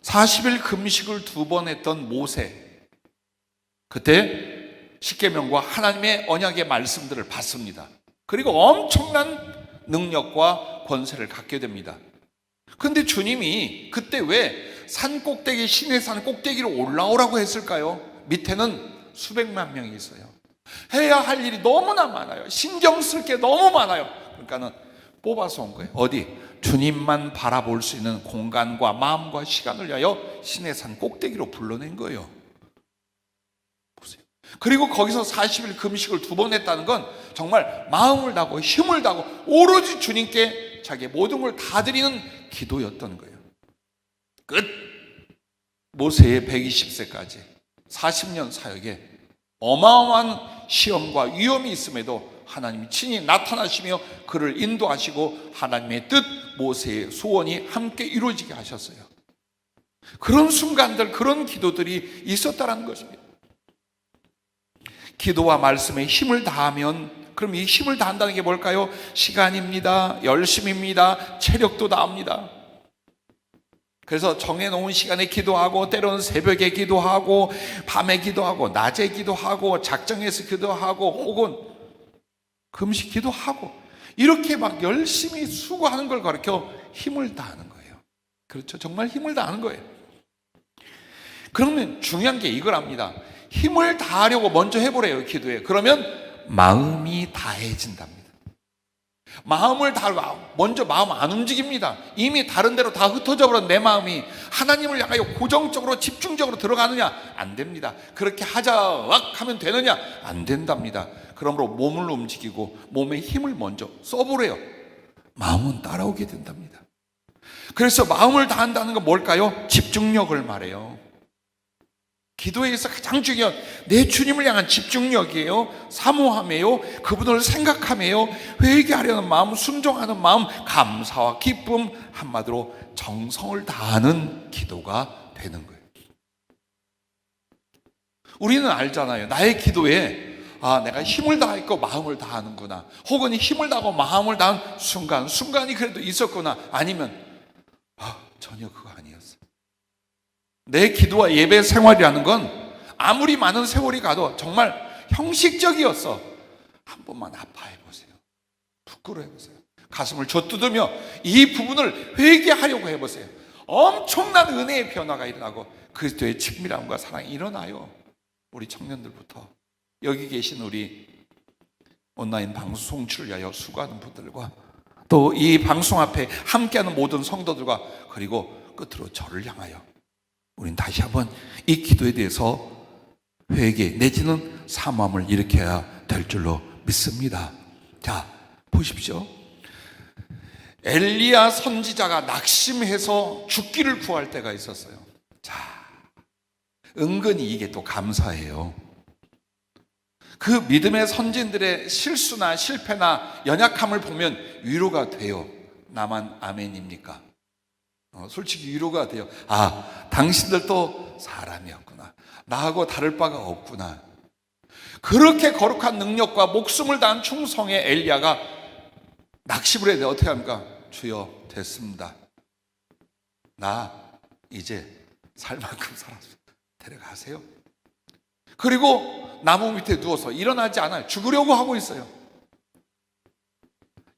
40일 금식을 2번 했던 모세. 그때 십계명과 하나님의 언약의 말씀들을 받습니다. 그리고 엄청난 능력과 권세를 갖게 됩니다. 그런데 주님이 그때 왜 산 꼭대기, 신의 산 꼭대기로 올라오라고 했을까요? 밑에는 수백만 명이 있어요. 해야 할 일이 너무나 많아요. 신경 쓸 게 너무 많아요. 그러니까는 뽑아서 온 거예요. 어디? 주님만 바라볼 수 있는 공간과 마음과 시간을 위하여 신의 산 꼭대기로 불러낸 거예요. 보세요. 그리고 거기서 40일 금식을 2번 했다는 건 정말 마음을 다하고 힘을 다하고 오로지 주님께 자기의 모든 걸 다 드리는 기도였던 거예요. 끝. 모세의 120세까지 40년 사역에 어마어마한 시험과 위험이 있음에도 하나님이 친히 나타나시며 그를 인도하시고 하나님의 뜻, 모세의 소원이 함께 이루어지게 하셨어요. 그런 순간들, 그런 기도들이 있었다는 것입니다. 기도와 말씀에 힘을 다하면, 그럼 이 힘을 다한다는 게 뭘까요? 시간입니다. 열심입니다. 체력도 다합니다. 그래서 정해놓은 시간에 기도하고, 때로는 새벽에 기도하고, 밤에 기도하고, 낮에 기도하고, 작정해서 기도하고, 혹은 금식 기도하고, 이렇게 막 열심히 수고하는 걸 가르쳐 힘을 다하는 거예요. 그렇죠? 정말 힘을 다하는 거예요. 그러면 중요한 게 이거랍니다. 힘을 다하려고 먼저 해보래요, 기도에. 그러면 마음이 다해진답니다. 마음을 다하고, 먼저 마음 안 움직입니다. 이미 다른 데로 다 흩어져 버린 내 마음이 하나님을 향하여 고정적으로 집중적으로 들어가느냐? 안 됩니다. 그렇게 하자 하면 되느냐? 안 된답니다. 그러므로 몸을 움직이고 몸에 힘을 먼저 써보래요. 마음은 따라오게 된답니다. 그래서 마음을 다한다는 건 뭘까요? 집중력을 말해요. 기도에서 가장 중요한 내 주님을 향한 집중력이에요. 사모함이에요. 그분을 생각함이에요. 회개하려는 마음, 순종하는 마음, 감사와 기쁨, 한마디로 정성을 다하는 기도가 되는 거예요. 우리는 알잖아요. 나의 기도에 내가 힘을 다했고 마음을 다하는구나. 혹은 힘을 다하고 마음을 다한 순간이 그래도 있었구나. 아니면 전혀 그거 아니었어. 내 기도와 예배 생활이라는 건 아무리 많은 세월이 가도 정말 형식적이었어. 한 번만 아파해보세요. 부끄러워해보세요. 가슴을 젖뜯으며 이 부분을 회개하려고 해보세요. 엄청난 은혜의 변화가 일어나고 그리스도의 친밀함과 사랑이 일어나요. 우리 청년들부터 여기 계신 우리 온라인 방송 송출을 위하여 수고하는 분들과 또 이 방송 앞에 함께하는 모든 성도들과 그리고 끝으로 저를 향하여 우린 다시 한번 이 기도에 대해서 회개 내지는 사모함을 일으켜야 될 줄로 믿습니다. 자, 보십시오. 엘리야 선지자가 낙심해서 죽기를 구할 때가 있었어요. 자, 은근히 이게 또 감사해요. 그 믿음의 선진들의 실수나 실패나 연약함을 보면 위로가 돼요. 나만 아멘입니까? 솔직히 위로가 돼요. 아, 당신들도 사람이었구나. 나하고 다를 바가 없구나. 그렇게 거룩한 능력과 목숨을 다한 충성의 엘리야가 낙심을 해야 돼. 어떻게 합니까? 주여, 됐습니다. 나 이제 살 만큼 살았습니다. 데려가세요. 그리고 나무 밑에 누워서 일어나지 않아요. 죽으려고 하고 있어요.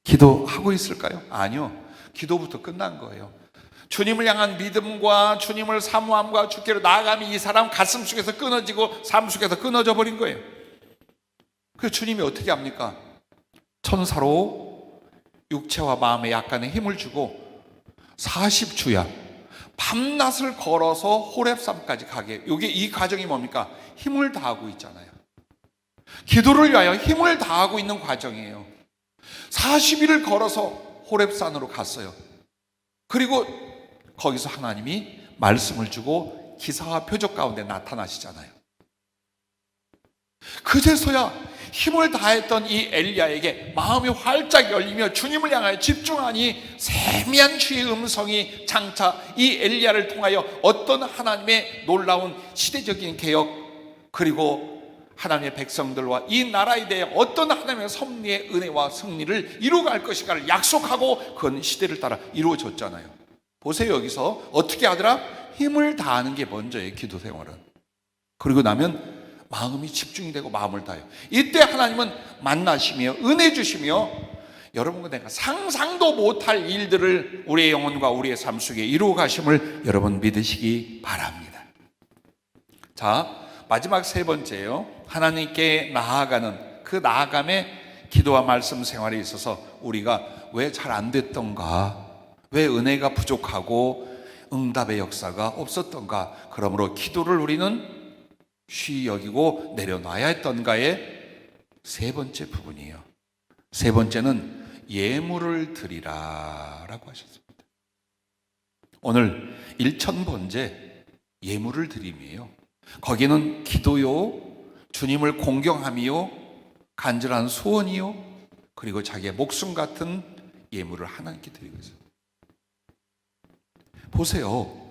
기도하고 있을까요? 아니요. 기도부터 끝난 거예요. 주님을 향한 믿음과 주님을 사모함과 주께로 나아감이 이 사람 가슴 속에서 끊어지고 삶 속에서 끊어져 버린 거예요. 그래서 주님이 어떻게 합니까? 천사로 육체와 마음에 약간의 힘을 주고 40주야 밤낮을 걸어서 호렙산까지 가게. 이게 이 과정이 뭡니까? 힘을 다하고 있잖아요. 기도를 위하여 힘을 다하고 있는 과정이에요. 40일을 걸어서 호렙산으로 갔어요. 그리고 거기서 하나님이 말씀을 주고 기사와 표적 가운데 나타나시잖아요. 그제서야 힘을 다했던 이 엘리야에게 마음이 활짝 열리며 주님을 향하여 집중하니 세미한 주의 음성이 장차 이 엘리야를 통하여 어떤 하나님의 놀라운 시대적인 개혁, 그리고 하나님의 백성들과 이 나라에 대해 어떤 하나님의 섭리의 은혜와 승리를 이루어갈 것인가를 약속하고 그건 시대를 따라 이루어졌잖아요. 보세요. 여기서 어떻게 하더라? 힘을 다하는 게 먼저예요. 기도 생활은. 그리고 나면 마음이 집중이 되고 마음을 다해요. 이때 하나님은 만나시며 은혜 주시며 여러분과 내가 상상도 못할 일들을 우리의 영혼과 우리의 삶 속에 이루어 가심을 여러분 믿으시기 바랍니다. 자, 마지막 세 번째요. 하나님께 나아가는 그 나아감의 기도와 말씀 생활에 있어서 우리가 왜 잘 안 됐던가, 왜 은혜가 부족하고 응답의 역사가 없었던가, 그러므로 기도를 우리는 쉬 여기고 내려놔야 했던가의 세 번째 부분이에요. 세 번째는 예물을 드리라 라고 하셨습니다. 오늘 1000번째 예물을 드림이에요. 거기는 기도요, 주님을 공경함이요, 간절한 소원이요, 그리고 자기의 목숨 같은 예물을 하나님께 드리고 있어요. 보세요.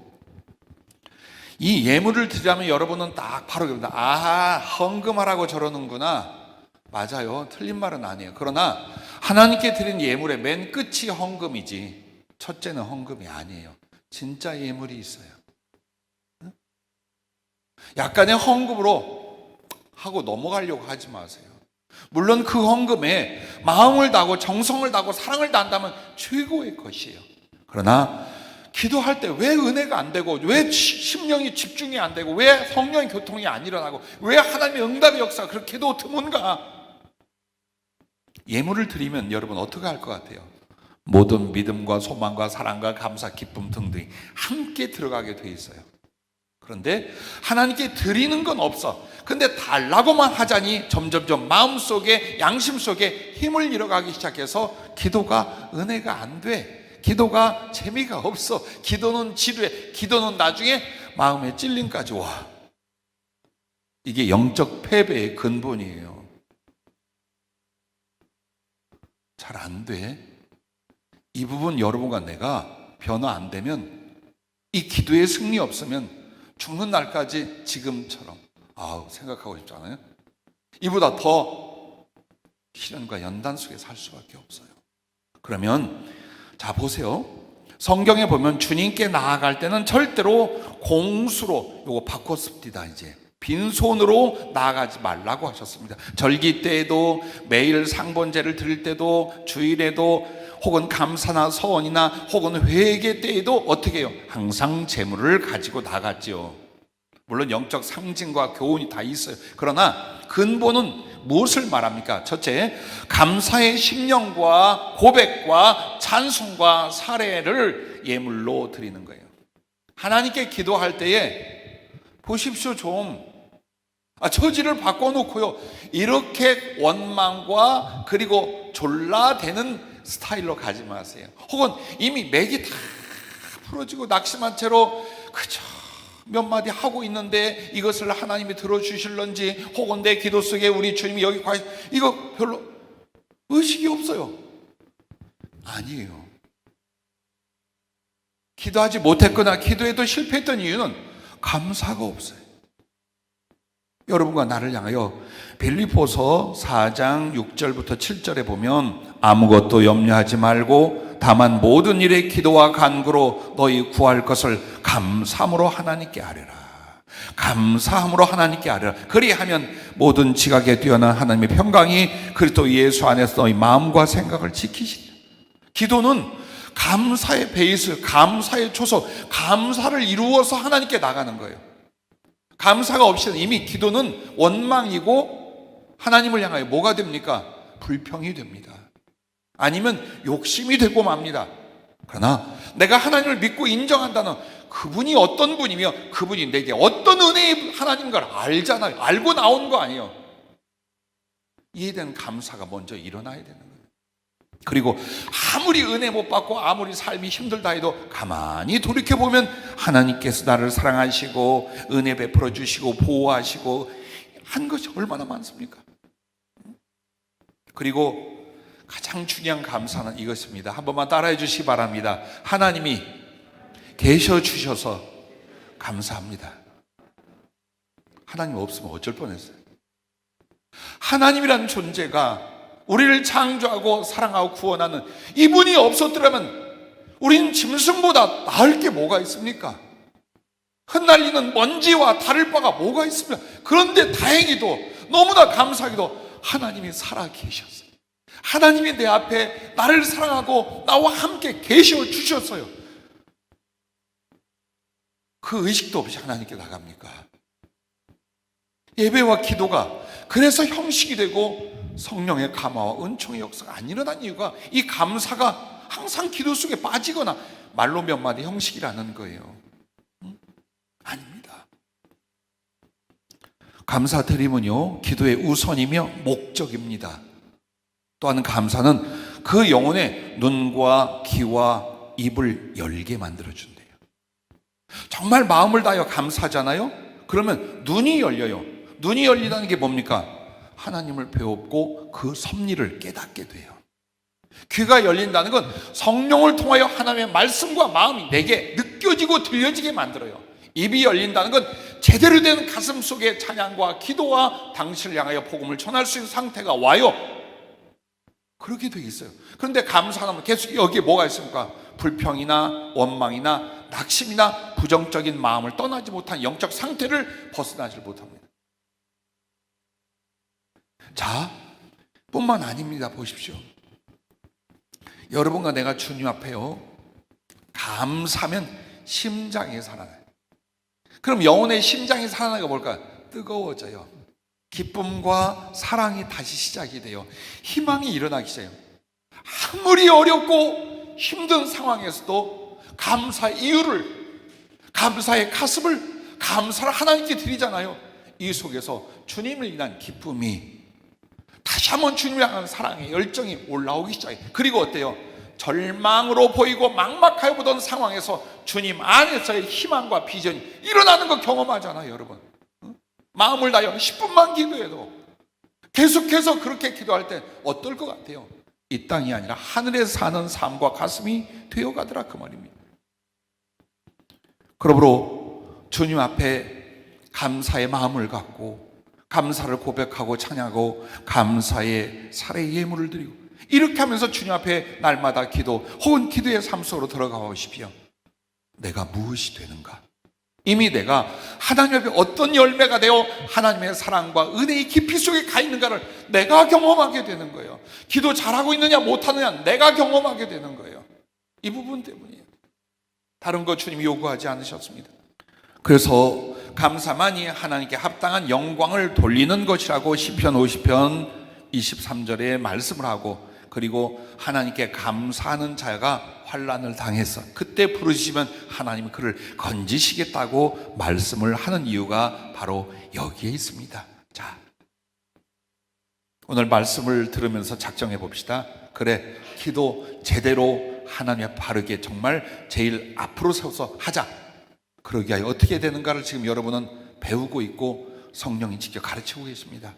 이 예물을 드리자면 여러분은 딱 바로 그럽니다. 아하, 헌금하라고 저러는구나. 맞아요. 틀린 말은 아니에요. 그러나 하나님께 드린 예물의 맨 끝이 헌금이지 첫째는 헌금이 아니에요. 진짜 예물이 있어요. 약간의 헌금으로 하고 넘어가려고 하지 마세요. 물론 그 헌금에 마음을 다하고 정성을 다하고 사랑을 다한다면 최고의 것이에요. 그러나 기도할 때 왜 은혜가 안 되고, 왜 심령이 집중이 안 되고, 왜 성령의 교통이 안 일어나고, 왜 하나님의 응답의 역사가 그렇게도 드문가? 예물을 드리면 여러분 어떻게 할 것 같아요? 모든 믿음과 소망과 사랑과 감사, 기쁨 등등이 함께 들어가게 돼 있어요. 그런데 하나님께 드리는 건 없어. 근데 달라고만 하자니 점점점 마음속에, 양심 속에 힘을 잃어가기 시작해서 기도가 은혜가 안 돼. 기도가 재미가 없어. 기도는 지루해. 기도는 나중에 마음에 찔림까지 와. 이게 영적 패배의 근본이에요. 잘 안 돼. 이 부분 여러분과 내가 변화 안 되면, 이 기도의 승리 없으면 죽는 날까지 지금처럼 생각하고 싶지 않아요? 이보다 더 시련과 연단 속에 살 수밖에 없어요. 그러면 자, 보세요. 성경에 보면 주님께 나아갈 때는 절대로 공수로, 요거 바꿨습니다. 이제 빈손으로 나아가지 말라고 하셨습니다. 절기 때에도, 매일 상번제를 드릴 때도, 주일에도, 혹은 감사나 서원이나 혹은 회개 때에도 어떻게 해요? 항상 재물을 가지고 나갔죠. 물론 영적 상징과 교훈이 다 있어요. 그러나 근본은 무엇을 말합니까? 첫째, 감사의 심령과 고백과 찬송과 사례를 예물로 드리는 거예요. 하나님께 기도할 때에 보십시오. 좀 처지를 바꿔놓고요, 이렇게 원망과 그리고 졸라대는 스타일로 가지 마세요. 혹은 이미 맥이 다 풀어지고 낙심한 채로 그저 몇 마디 하고 있는데 이것을 하나님이 들어주실런지, 혹은 내 기도 속에 우리 주님이 여기 이거 별로 의식이 없어요. 아니에요. 기도하지 못했거나 기도해도 실패했던 이유는 감사가 없어요. 여러분과 나를 향하여 빌립보서 4장 6절부터 7절에 보면 아무것도 염려하지 말고 다만 모든 일에 기도와 간구로 너희 구할 것을 감사함으로 하나님께 아뢰라. 감사함으로 하나님께 아뢰라. 그리하면 모든 지각에 뛰어난 하나님의 평강이 그리스도 예수 안에서 너희 마음과 생각을 지키시리라. 기도는 감사의 베이스, 감사의 초소, 감사를 이루어서 하나님께 나가는 거예요. 감사가 없이는 이미 기도는 원망이고 하나님을 향하여 뭐가 됩니까? 불평이 됩니다. 아니면 욕심이 되고 맙니다. 그러나 내가 하나님을 믿고 인정한다는 그분이 어떤 분이며 그분이 내게 어떤 은혜의 하나님인가를 알잖아요. 알고 나온 거 아니에요. 이해된 감사가 먼저 일어나야 되는 거예요. 그리고 아무리 은혜 못 받고 아무리 삶이 힘들다 해도 가만히 돌이켜보면 하나님께서 나를 사랑하시고 은혜 베풀어 주시고 보호하시고 한 것이 얼마나 많습니까? 그리고 가장 중요한 감사는 이것입니다. 한 번만 따라해 주시기 바랍니다. 하나님이 계셔 주셔서 감사합니다. 하나님 없으면 어쩔 뻔했어요. 하나님이라는 존재가 우리를 창조하고 사랑하고 구원하는 이분이 없었더라면 우리는 짐승보다 나을 게 뭐가 있습니까? 흩날리는 먼지와 다를 바가 뭐가 있습니까? 그런데 다행히도 너무나 감사하게도 하나님이 살아 계셨어요. 하나님이 내 앞에 나를 사랑하고 나와 함께 계셔 주셨어요. 그 의식도 없이 하나님께 나갑니까? 예배와 기도가 그래서 형식이 되고 성령의 감화와 은총의 역사가 안 일어난 이유가 이 감사가 항상 기도 속에 빠지거나 말로 몇 마디 형식이라는 거예요. 아닙니다. 감사드림은요 기도의 우선이며 목적입니다. 또한 감사는 그 영혼의 눈과 귀와 입을 열게 만들어준대요. 정말 마음을 다하여 감사하잖아요. 그러면 눈이 열려요. 눈이 열리다는 게 뭡니까? 하나님을 배웠고 그 섭리를 깨닫게 돼요. 귀가 열린다는 건 성령을 통하여 하나님의 말씀과 마음이 내게 느껴지고 들려지게 만들어요. 입이 열린다는 건 제대로 된 가슴 속에 찬양과 기도와 당신을 향하여 복음을 전할 수 있는 상태가 와요. 그렇게 돼 있어요. 그런데 감사하면 계속 여기에 뭐가 있습니까? 불평이나 원망이나 낙심이나 부정적인 마음을 떠나지 못한 영적 상태를 벗어나지 못합니다. 자, 뿐만 아닙니다. 보십시오. 여러분과 내가 주님 앞에요 감사하면 심장이 살아나요. 그럼 영혼의 심장이 살아나가 뭘까요? 뜨거워져요. 기쁨과 사랑이 다시 시작이 돼요. 희망이 일어나기 시작해요. 아무리 어렵고 힘든 상황에서도 감사의 이유를, 감사의 가슴을, 감사를 하나님께 드리잖아요. 이 속에서 주님을 인한 기쁨이 다시 한번 주님을 향한 사랑의 열정이 올라오기 시작해요. 그리고 어때요? 절망으로 보이고 막막하게 보던 상황에서 주님 안에서의 희망과 비전이 일어나는 거 경험하잖아요, 여러분. 마음을 다하여 10분만 기도해도 계속해서 그렇게 기도할 때 어떨 것 같아요? 이 땅이 아니라 하늘에서 사는 삶과 가슴이 되어가더라 그 말입니다. 그러므로 주님 앞에 감사의 마음을 갖고 감사를 고백하고 찬양하고 감사의 살의 예물을 드리고 이렇게 하면서 주님 앞에 날마다 기도 혹은 기도의 삶 속으로 들어가 보십시오. 내가 무엇이 되는가? 이미 내가 하나님 앞에 어떤 열매가 되어 하나님의 사랑과 은혜의 깊이 속에 가 있는가를 내가 경험하게 되는 거예요. 기도 잘하고 있느냐 못하느냐 내가 경험하게 되는 거예요. 이 부분 때문이에요. 다른 거 주님이 요구하지 않으셨습니다. 그래서 감사만이 하나님께 합당한 영광을 돌리는 것이라고 시편 50편 23절에 말씀을 하고, 그리고 하나님께 감사하는 자가 환난을 당해서 그때 부르시면 하나님은 그를 건지시겠다고 말씀을 하는 이유가 바로 여기에 있습니다. 자, 오늘 말씀을 들으면서 작정해 봅시다. 그래, 기도 제대로 하나님 앞에 바르게 정말 제일 앞으로 세워서 하자. 그러기 위하여 어떻게 되는가를 지금 여러분은 배우고 있고 성령이 직접 가르치고 계십니다.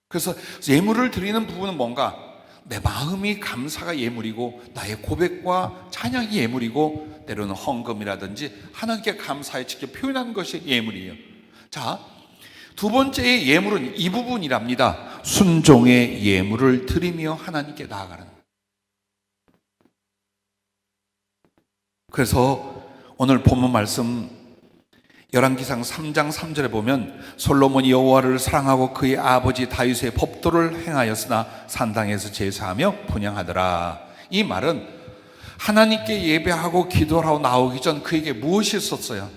그래서 예물을 드리는 부분은 뭔가 내 마음이 감사가 예물이고 나의 고백과 찬양이 예물이고 때로는 헌금이라든지 하나님께 감사에 직접 표현하는 것이 예물이에요. 자, 두 번째의 예물은 이 부분이랍니다. 순종의 예물을 드리며 하나님께 나아가는. 그래서 오늘 본문 말씀 열왕기상 3장 3절에 보면 솔로몬이 여호와를 사랑하고 그의 아버지 다윗의 법도를 행하였으나 산당에서 제사하며 분향하더라. 이 말은 하나님께 예배하고 기도하러 나오기 전 그에게 무엇이 있었어요?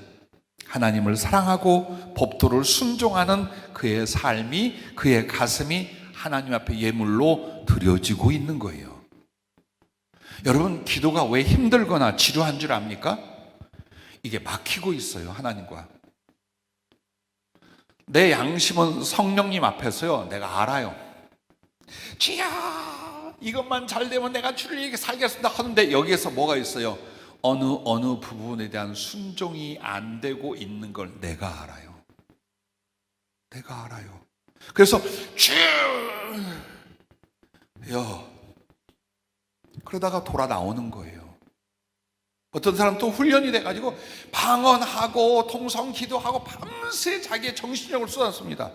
하나님을 사랑하고 법도를 순종하는 그의 삶이, 그의 가슴이 하나님 앞에 예물로 드려지고 있는 거예요. 여러분, 기도가 왜 힘들거나 지루한 줄 압니까? 이게 막히고 있어요, 하나님과. 내 양심은 성령님 앞에서요, 내가 알아요. 주여, 이것만 잘 되면 내가 주를 이렇게 살겠습니다 하는데 여기에서 뭐가 있어요? 어느 부분에 대한 순종이 안 되고 있는 걸 내가 알아요. 내가 알아요. 그래서 주여, 그러다가 돌아 나오는 거예요. 어떤 사람 또 훈련이 돼가지고 방언하고 통성 기도하고 밤새 자기의 정신력을 쏟았습니다.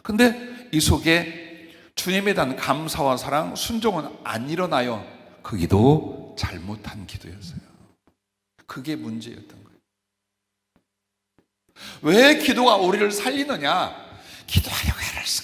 근데 이 속에 주님에 대한 감사와 사랑, 순종은 안 일어나요. 그 기도 잘못한 기도였어요. 그게 문제였던 거예요. 왜 기도가 우리를 살리느냐? 기도하려고 애를 써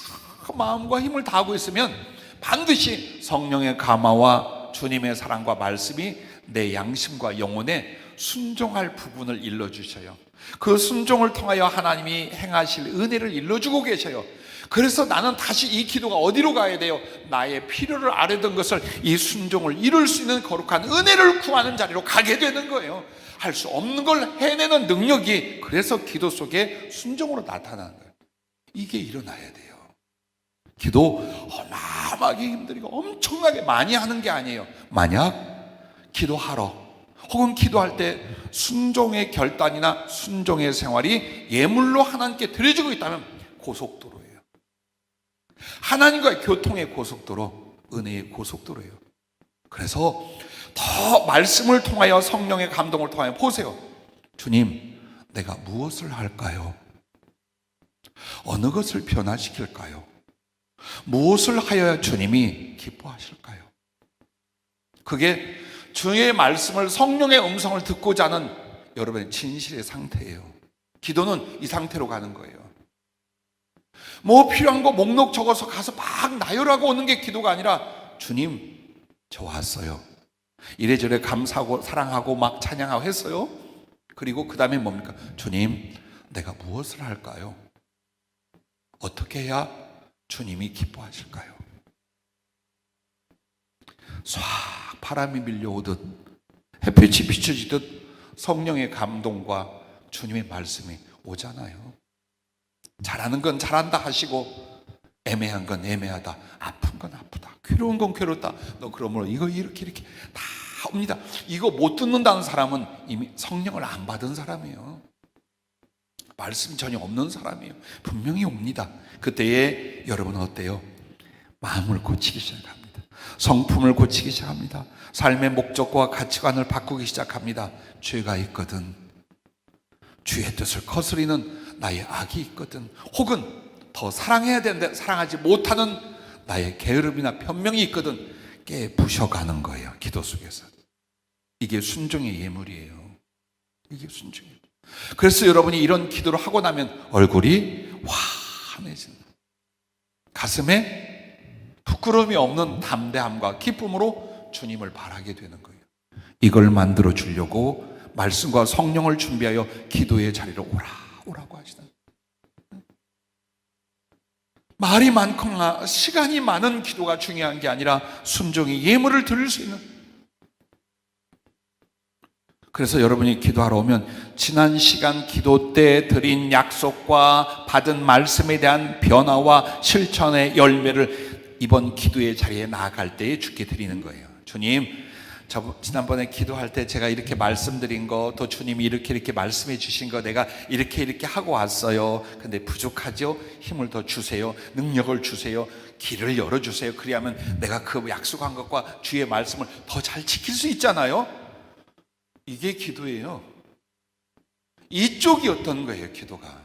마음과 힘을 다하고 있으면 반드시 성령의 감화와 주님의 사랑과 말씀이 내 양심과 영혼에 순종할 부분을 일러주셔요. 그 순종을 통하여 하나님이 행하실 은혜를 일러주고 계셔요. 그래서 나는 다시 이 기도가 어디로 가야 돼요? 나의 필요를 아뢰던 것을, 이 순종을 이룰 수 있는 거룩한 은혜를 구하는 자리로 가게 되는 거예요. 할 수 없는 걸 해내는 능력이, 그래서 기도 속에 순종으로 나타나는 거예요. 이게 일어나야 돼요. 기도 어마어마하게 힘들고 엄청나게 많이 하는 게 아니에요. 만약 기도하러 혹은 기도할 때 순종의 결단이나 순종의 생활이 예물로 하나님께 드려지고 있다면 고속도로예요. 하나님과의 교통의 고속도로, 은혜의 고속도로예요. 그래서 더 말씀을 통하여, 성령의 감동을 통하여 보세요. 주님, 내가 무엇을 할까요? 어느 것을 변화시킬까요? 무엇을 하여야 주님이 기뻐하실까요? 그게 주의 말씀을, 성령의 음성을 듣고자 하는 여러분의 진실의 상태예요. 기도는 이 상태로 가는 거예요. 뭐 필요한 거 목록 적어서 가서 막 나열하고 오는 게 기도가 아니라, 주님, 저 왔어요. 이래저래 감사하고 사랑하고 막 찬양하고 했어요. 그리고 그 다음에 뭡니까? 주님, 내가 무엇을 할까요? 어떻게 해야 주님이 기뻐하실까요? 쏴 바람이 밀려오듯 햇빛이 비춰지듯 성령의 감동과 주님의 말씀이 오잖아요. 잘하는 건 잘한다 하시고, 애매한 건 애매하다, 아픈 건 아프다, 괴로운 건 괴롭다, 너 그러므로 이거 이렇게 다 옵니다. 이거 못 듣는다는 사람은 이미 성령을 안 받은 사람이에요. 말씀이 전혀 없는 사람이에요. 분명히 옵니다. 그때에 여러분은 어때요? 마음을 고치기 시작합니다. 성품을 고치기 시작합니다. 삶의 목적과 가치관을 바꾸기 시작합니다. 죄가 있거든, 주의 뜻을 거스리는 나의 악이 있거든, 혹은 더 사랑해야 되는데 사랑하지 못하는 나의 게으름이나 변명이 있거든, 깨 부셔가는 거예요. 기도 속에서. 이게 순종의 예물이에요. 이게 순종이에요. 그래서 여러분이 이런 기도를 하고 나면 얼굴이 환해진다. 가슴에 부끄러움이 없는 담대함과 기쁨으로 주님을 바라게 되는 거예요. 이걸 만들어 주려고 말씀과 성령을 준비하여 기도의 자리로 오라고 하시는. 말이 많거나 시간이 많은 기도가 중요한 게 아니라 순종의 예물을 드릴 수 있는. 그래서 여러분이 기도하러 오면 지난 시간 기도 때 드린 약속과 받은 말씀에 대한 변화와 실천의 열매를 이번 기도의 자리에 나아갈 때에 주께 드리는 거예요. 주님, 지난번에 기도할 때 제가 이렇게 말씀드린 거, 또 주님이 이렇게 말씀해 주신 거 내가 이렇게 하고 왔어요. 근데 부족하죠? 힘을 더 주세요. 능력을 주세요. 길을 열어주세요. 그리하면 내가 그 약속한 것과 주의 말씀을 더 잘 지킬 수 있잖아요. 이게 기도예요. 이쪽이었던 거예요, 기도가.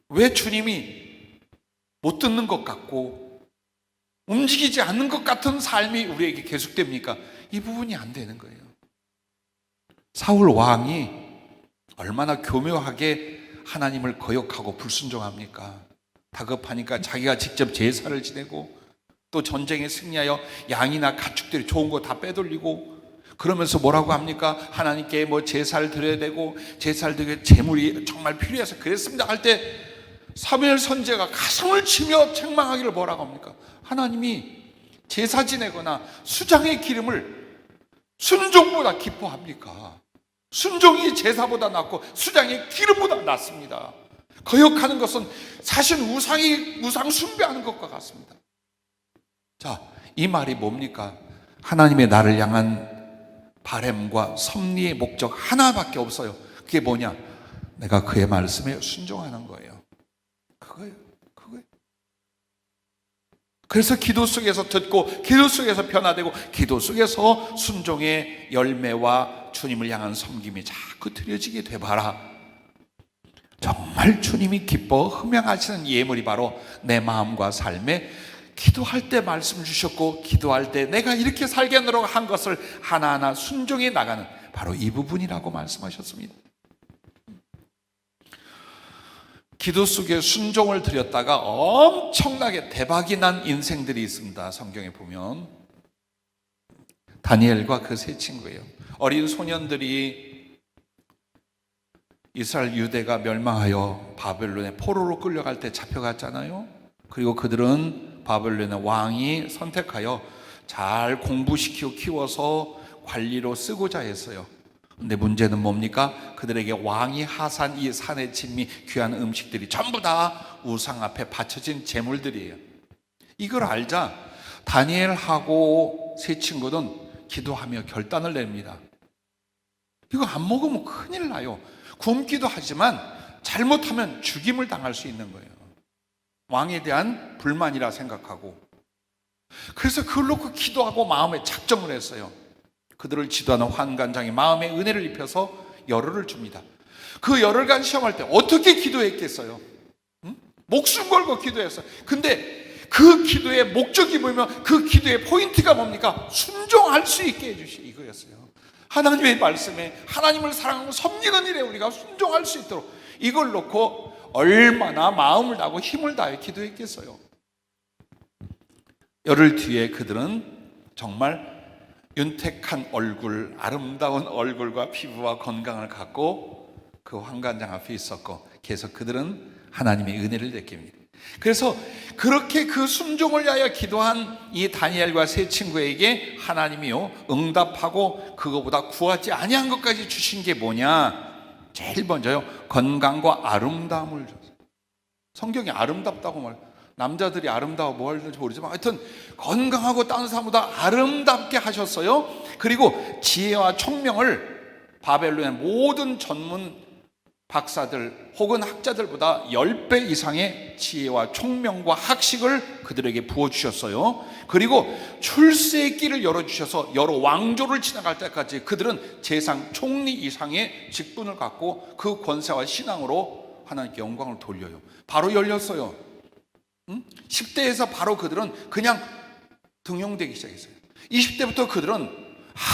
왜 주님이 못 듣는 것 같고 움직이지 않는 것 같은 삶이 우리에게 계속됩니까? 이 부분이 안 되는 거예요. 사울 왕이 얼마나 교묘하게 하나님을 거역하고 불순종합니까? 다급하니까 자기가 직접 제사를 지내고 또 전쟁에 승리하여 양이나 가축들이 좋은 거 다 빼돌리고 그러면서 뭐라고 합니까? 하나님께 뭐 제사를 드려야 되고 제사를 드리기 재물이 정말 필요해서 그랬습니다 할 때 사무엘 선지자가 가슴을 치며 책망하기를 뭐라고 합니까? 하나님이 제사 지내거나 수장의 기름을 순종보다 기뻐합니까? 순종이 제사보다 낫고 수장의 기름보다 낫습니다. 거역하는 것은 사실 우상 숭배하는 것과 같습니다. 자, 이 말이 뭡니까? 하나님의 나를 향한 바램과 섭리의 목적 하나밖에 없어요. 그게 뭐냐? 내가 그의 말씀에 순종하는 거예요. 그거예요. 그래서 기도 속에서 듣고 기도 속에서 변화되고 기도 속에서 순종의 열매와 주님을 향한 섬김이 자꾸 드려지게 돼봐라. 정말 주님이 기뻐 흠양하시는 예물이 바로 내 마음과 삶에 기도할 때 말씀 주셨고 기도할 때 내가 이렇게 살겠노라고 한 것을 하나하나 순종해 나가는 바로 이 부분이라고 말씀하셨습니다. 기도 속에 순종을 드렸다가 엄청나게 대박이 난 인생들이 있습니다. 성경에 보면 다니엘과 그 세 친구예요. 어린 소년들이 이스라엘 유대가 멸망하여 바벨론의 포로로 끌려갈 때 잡혀갔잖아요. 그리고 그들은 바벨론의 왕이 선택하여 잘 공부시키고 키워서 관리로 쓰고자 했어요. 근데 문제는 뭡니까? 그들에게 왕이 하산 이 산의 진미 귀한 음식들이 전부 다 우상 앞에 바쳐진 제물들이에요. 이걸 알자 다니엘하고 세 친구는 기도하며 결단을 냅니다. 이거 안 먹으면 큰일 나요. 굶기도 하지만 잘못하면 죽임을 당할 수 있는 거예요. 왕에 대한 불만이라 생각하고. 그래서 그걸 놓고 기도하고 마음에 작정을 했어요. 그들을 지도하는 환관장이 마음의 은혜를 입혀서 열흘을 줍니다. 그 열흘간 시험할 때 어떻게 기도했겠어요? 응? 목숨 걸고 기도했어요. 근데 그 기도의 목적이 뭐냐면 그 기도의 포인트가 뭡니까? 순종할 수 있게 해주시 이거였어요. 하나님의 말씀에 하나님을 사랑하고 섬기는 일에 우리가 순종할 수 있도록 이걸 놓고 얼마나 마음을 다하고 힘을 다해 기도했겠어요. 열흘 뒤에 그들은 정말 윤택한 얼굴, 아름다운 얼굴과 피부와 건강을 갖고 그 환관장 앞에 있었고 계속 그들은 하나님의 은혜를 느낍니다. 그래서 그렇게 그 순종을 위하여 기도한 이 다니엘과 세 친구에게 하나님이요 응답하고 그거보다 구하지 아니한 것까지 주신 게 뭐냐? 제일 먼저요 건강과 아름다움을 줬어요. 성경이 아름답다고 말해요. 남자들이 아름다워 뭐 하는지 모르지만 하여튼 건강하고 다른 사람보다 아름답게 하셨어요. 그리고 지혜와 총명을 바벨론의 모든 전문 박사들 혹은 학자들보다 10배 이상의 지혜와 총명과 학식을 그들에게 부어주셨어요. 그리고 출세의 길을 열어주셔서 여러 왕조를 지나갈 때까지 그들은 재상 총리 이상의 직분을 갖고 그 권세와 신앙으로 하나님께 영광을 돌려요. 바로 열렸어요. 10대에서 바로 그들은 그냥 등용되기 시작했어요. 20대부터 그들은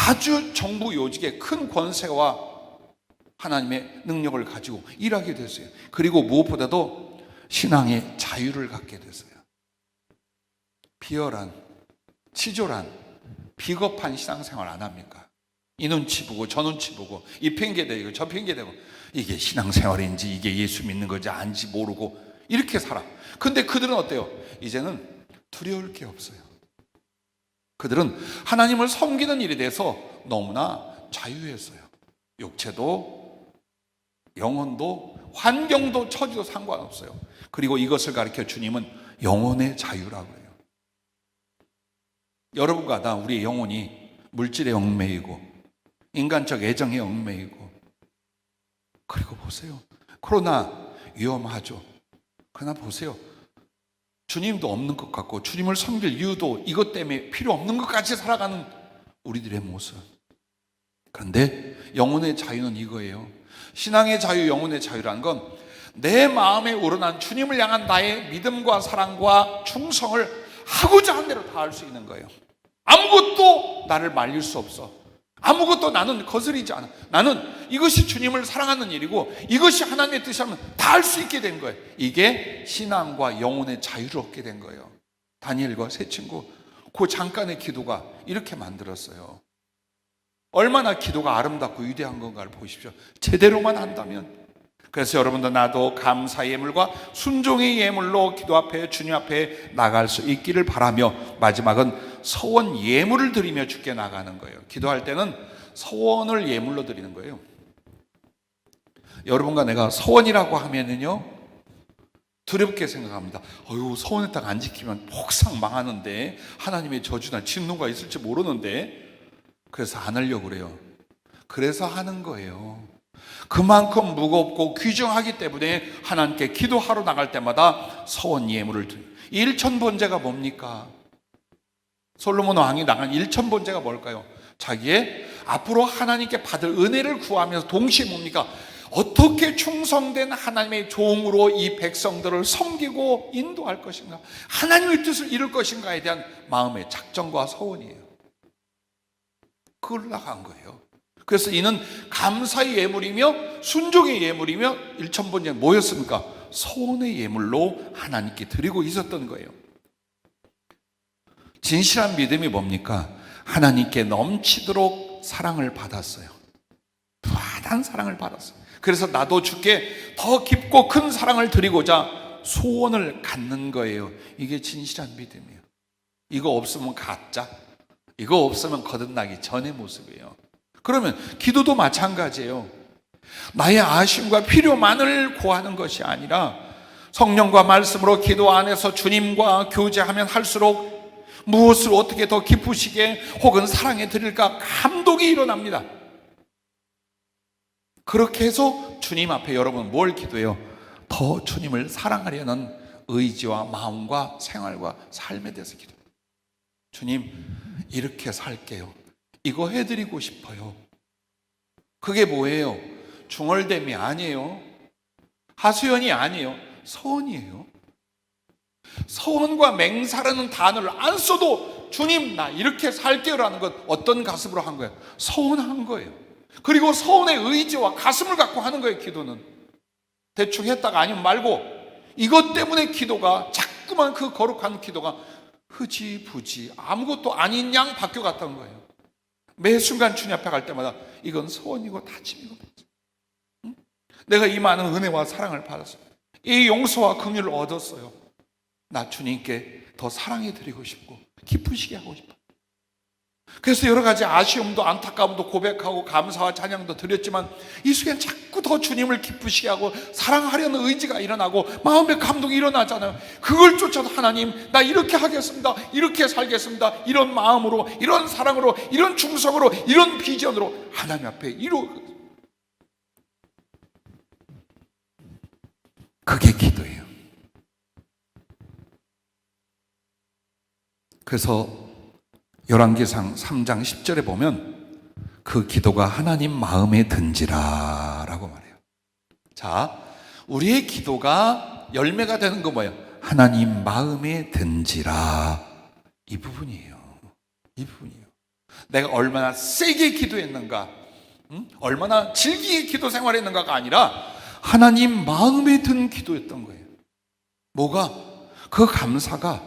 아주 정부 요직의 큰 권세와 하나님의 능력을 가지고 일하게 됐어요. 그리고 무엇보다도 신앙의 자유를 갖게 됐어요. 비열한, 치졸한, 비겁한 신앙생활 안 합니까? 이 눈치 보고 저 눈치 보고 이 핑계 대고 저 핑계 대고 이게 신앙생활인지 이게 예수 믿는 건지 아닌지 모르고 이렇게 살아. 근데 그들은 어때요? 이제는 두려울 게 없어요. 그들은 하나님을 섬기는 일에 대해서 너무나 자유했어요. 육체도 영혼도 환경도 처지도 상관없어요. 그리고 이것을 가르쳐 주님은 영혼의 자유라고 해요. 여러분과 나 우리의 영혼이 물질에 얽매이고 인간적 애정에 얽매이고 그리고 보세요. 코로나 위험하죠. 그러나 보세요. 주님도 없는 것 같고 주님을 섬길 이유도 이것 때문에 필요 없는 것까지 살아가는 우리들의 모습. 그런데 영혼의 자유는 이거예요. 신앙의 자유, 영혼의 자유라는 건 내 마음에 우러난 주님을 향한 나의 믿음과 사랑과 충성을 하고자 한 대로 다 할 수 있는 거예요. 아무것도 나를 말릴 수 없어. 아무것도 나는 거스리지 않아. 나는 이것이 주님을 사랑하는 일이고 이것이 하나님의 뜻이라면 다 할 수 있게 된 거예요. 이게 신앙과 영혼의 자유를 얻게 된 거예요. 다니엘과 세 친구, 그 잠깐의 기도가 이렇게 만들었어요. 얼마나 기도가 아름답고 위대한 건가를 보십시오. 제대로만 한다면. 그래서 여러분도 나도 감사의 예물과 순종의 예물로 기도 앞에 주님 앞에 나갈 수 있기를 바라며, 마지막은 서원 예물을 드리며 주께 나가는 거예요. 기도할 때는 서원을 예물로 드리는 거예요. 여러분과 내가 서원이라고 하면은요, 두렵게 생각합니다. 서원했다가 안 지키면 폭삭 망하는데, 하나님의 저주나 진노가 있을지 모르는데, 그래서 안 하려고 그래요. 그래서 하는 거예요. 그만큼 무겁고 귀중하기 때문에 하나님께 기도하러 나갈 때마다 서원 예물을 드려요. 1,000번제가 뭡니까? 솔로몬 왕이 나간 1,000번제가 뭘까요? 자기의 앞으로 하나님께 받을 은혜를 구하면서 동시에 뭡니까? 어떻게 충성된 하나님의 종으로 이 백성들을 섬기고 인도할 것인가, 하나님의 뜻을 이룰 것인가에 대한 마음의 작정과 서원이에요. 그걸 나간 거예요. 그래서 이는 감사의 예물이며 순종의 예물이며 1,000번째 뭐였습니까? 서원의 예물로 하나님께 드리고 있었던 거예요. 진실한 믿음이 뭡니까? 하나님께 넘치도록 사랑을 받았어요. 무한한 사랑을 받았어요. 그래서 나도 주께 더 깊고 큰 사랑을 드리고자 소원을 갖는 거예요. 이게 진실한 믿음이에요. 이거 없으면 가짜, 이거 없으면 거듭나기 전의 모습이에요. 그러면 기도도 마찬가지예요. 나의 아쉬움과 필요만을 구하는 것이 아니라 성령과 말씀으로 기도 안에서 주님과 교제하면 할수록 무엇을 어떻게 더 기쁘시게 혹은 사랑해 드릴까 감동이 일어납니다. 그렇게 해서 주님 앞에 여러분 뭘 기도해요? 더 주님을 사랑하려는 의지와 마음과 생활과 삶에 대해서 기도해요. 주님, 이렇게 살게요. 이거 해드리고 싶어요. 그게 뭐예요? 중얼댐이 아니에요. 하소연이 아니에요. 서원이에요. 서원과 맹세라는 단어를 안 써도 주님 나 이렇게 살게요라는 건 어떤 가슴으로 한 거예요? 서원한 거예요. 그리고 서원의 의지와 가슴을 갖고 하는 거예요. 기도는 대충 했다가 아니면 말고, 이것 때문에 기도가 자꾸만 그 거룩한 기도가 흐지부지 아무것도 아닌 양 바뀌어갔다는 거예요. 매 순간 주님 앞에 갈 때마다 이건 서원이고 다짐이고, 내가 이 많은 은혜와 사랑을 받았어요. 이 용서와 긍휼을 얻었어요. 나 주님께 더 사랑해 드리고 싶고 기쁘시게 하고 싶어요. 그래서 여러 가지 아쉬움도 안타까움도 고백하고 감사와 찬양도 드렸지만 이 순간 자꾸 더 주님을 기쁘시게 하고 사랑하려는 의지가 일어나고 마음의 감동이 일어나잖아요. 그걸 쫓아서 하나님 나 이렇게 하겠습니다, 이렇게 살겠습니다, 이런 마음으로, 이런 사랑으로, 이런 충성으로, 이런 비전으로 하나님 앞에 그게 기도예요. 그래서 열왕기상 3장 10절에 보면 그 기도가 하나님 마음에 든지라 라고 말해요. 자, 우리의 기도가 열매가 되는 거 뭐예요? 하나님 마음에 든지라. 이 부분이에요. 이 부분이에요. 내가 얼마나 세게 기도했는가, 얼마나 질기게 기도 생활했는가가 아니라 하나님 마음에 든 기도였던 거예요. 뭐가? 그 감사가,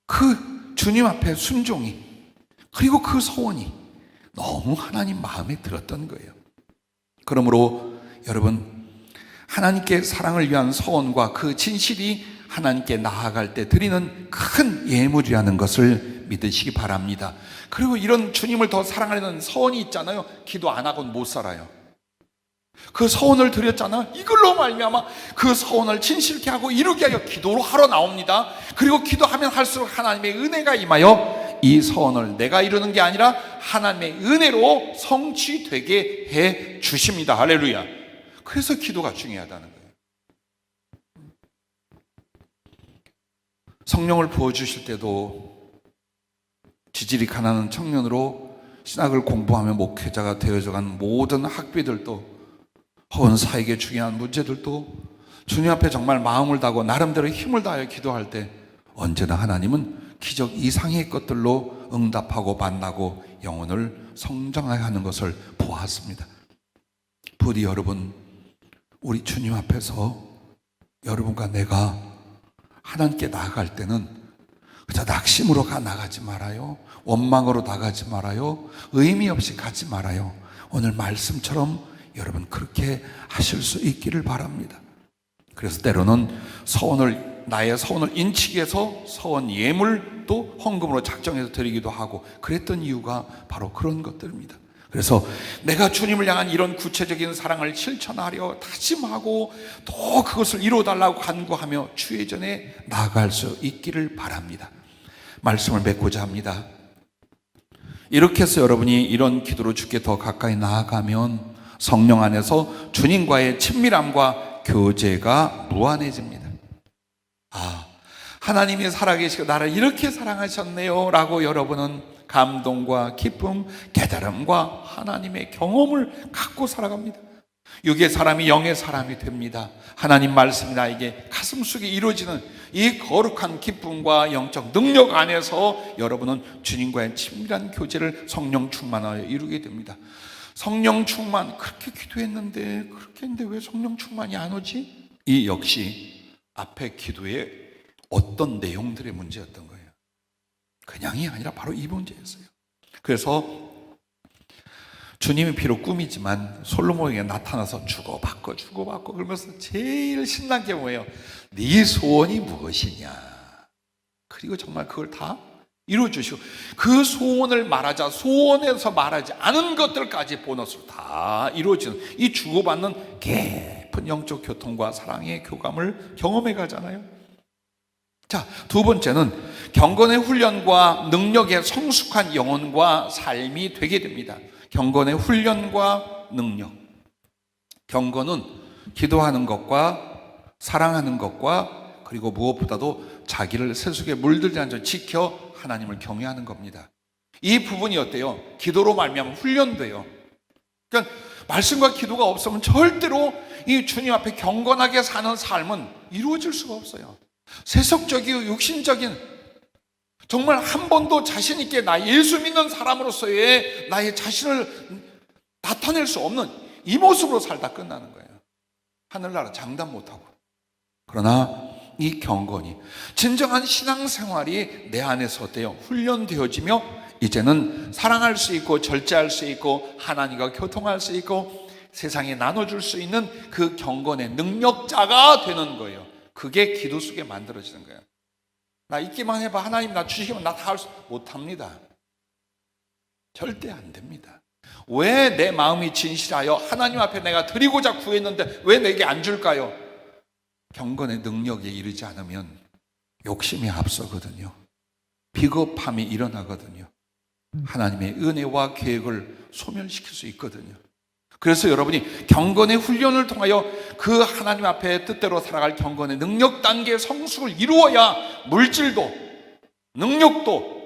그 주님 앞에 순종이, 그리고 그 소원이 너무 하나님 마음에 들었던 거예요. 그러므로 여러분, 하나님께 사랑을 위한 소원과 그 진실이 하나님께 나아갈 때 드리는 큰 예물이라는 것을 믿으시기 바랍니다. 그리고 이런 주님을 더 사랑하려는 소원이 있잖아요. 기도 안 하고는 못 살아요. 그 서원을 드렸잖아. 이걸로 말미암아 그 서원을 진실케 하고 이루게 하여 기도로 하러 나옵니다. 그리고 기도하면 할수록 하나님의 은혜가 임하여 이 서원을 내가 이루는 게 아니라 하나님의 은혜로 성취되게 해 주십니다. 할렐루야. 그래서 기도가 중요하다는 거예요. 성령을 부어주실 때도 지질이 가난한 청년으로 신학을 공부하며 목회자가 되어져간 모든 학비들도, 혹은 사에게 중요한 문제들도 주님 앞에 정말 마음을 다하고 나름대로 힘을 다하여 기도할 때 언제나 하나님은 기적 이상의 것들로 응답하고 만나고 영혼을 성장하게 하는 것을 보았습니다. 부디 여러분, 우리 주님 앞에서 여러분과 내가 하나님께 나아갈 때는 그저 낙심으로 나가지 말아요. 원망으로 나가지 말아요. 의미 없이 가지 말아요. 오늘 말씀처럼 여러분 그렇게 하실 수 있기를 바랍니다. 그래서 때로는 나의 서원을 인치기 위해서 서원 예물도 헌금으로 작정해서 드리기도 하고 그랬던 이유가 바로 그런 것들입니다. 그래서 내가 주님을 향한 이런 구체적인 사랑을 실천하려 다짐하고 또 그것을 이루어달라고 간구하며 주의 전에 나아갈 수 있기를 바랍니다. 말씀을 맺고자 합니다. 이렇게 해서 여러분이 이런 기도로 주께 더 가까이 나아가면 성령 안에서 주님과의 친밀함과 교제가 무한해집니다. 하나님이 살아계시고 나를 이렇게 사랑하셨네요 라고 여러분은 감동과 기쁨, 깨달음과 하나님의 경험을 갖고 살아갑니다. 육의 사람이 영의 사람이 됩니다. 하나님 말씀이 나에게 가슴속에 이루어지는 이 거룩한 기쁨과 영적 능력 안에서 여러분은 주님과의 친밀한 교제를 성령 충만하여 이루게 됩니다. 성령 충만, 그렇게 기도했는데 그렇게 했는데 왜 성령 충만이 안 오지? 이 역시 앞에 기도에 어떤 내용들의 문제였던 거예요. 그냥이 아니라 바로 이 문제였어요. 그래서 주님이 비록 꿈이지만 솔로몬에게 나타나서 주고받고 그러면서 제일 신난 게 뭐예요? 네 소원이 무엇이냐? 그리고 정말 그걸 다 이루어주시고 그 소원을 말하자 소원에서 말하지 않은 것들까지 보너스로 다 이루어지는 이 주고받는 깊은 영적 교통과 사랑의 교감을 경험해 가잖아요. 자, 두 번째는 경건의 훈련과 능력의 성숙한 영혼과 삶이 되게 됩니다. 경건의 훈련과 능력. 경건은 기도하는 것과 사랑하는 것과 그리고 무엇보다도 자기를 세속에 물들지 않게 지켜 하나님을 경외하는 겁니다. 이 부분이 어때요? 기도로 말미암아 훈련돼요. 그러니까 말씀과 기도가 없으면 절대로 이 주님 앞에 경건하게 사는 삶은 이루어질 수가 없어요. 세속적이고 육신적인 정말 한 번도 자신 있게 나 예수 믿는 사람으로서의 나의 자신을 나타낼 수 없는 이 모습으로 살다 끝나는 거예요. 하늘나라 장담 못하고. 그러나 이 경건이 진정한 신앙생활이 내 안에서 어때요? 훈련되어지며 이제는 사랑할 수 있고 절제할 수 있고 하나님과 교통할 수 있고 세상에 나눠줄 수 있는 그 경건의 능력자가 되는 거예요. 그게 기도 속에 만들어지는 거예요. 나 있기만 해봐. 하나님 나 주시면 나 다 할 수 못합니다. 절대 안 됩니다. 왜 내 마음이 진실하여 하나님 앞에 내가 드리고자 구했는데 왜 내게 안 줄까요? 경건의 능력에 이르지 않으면 욕심이 앞서거든요. 비겁함이 일어나거든요. 하나님의 은혜와 계획을 소멸시킬 수 있거든요. 그래서 여러분이 경건의 훈련을 통하여 그 하나님 앞에 뜻대로 살아갈 경건의 능력 단계의 성숙을 이루어야 물질도 능력도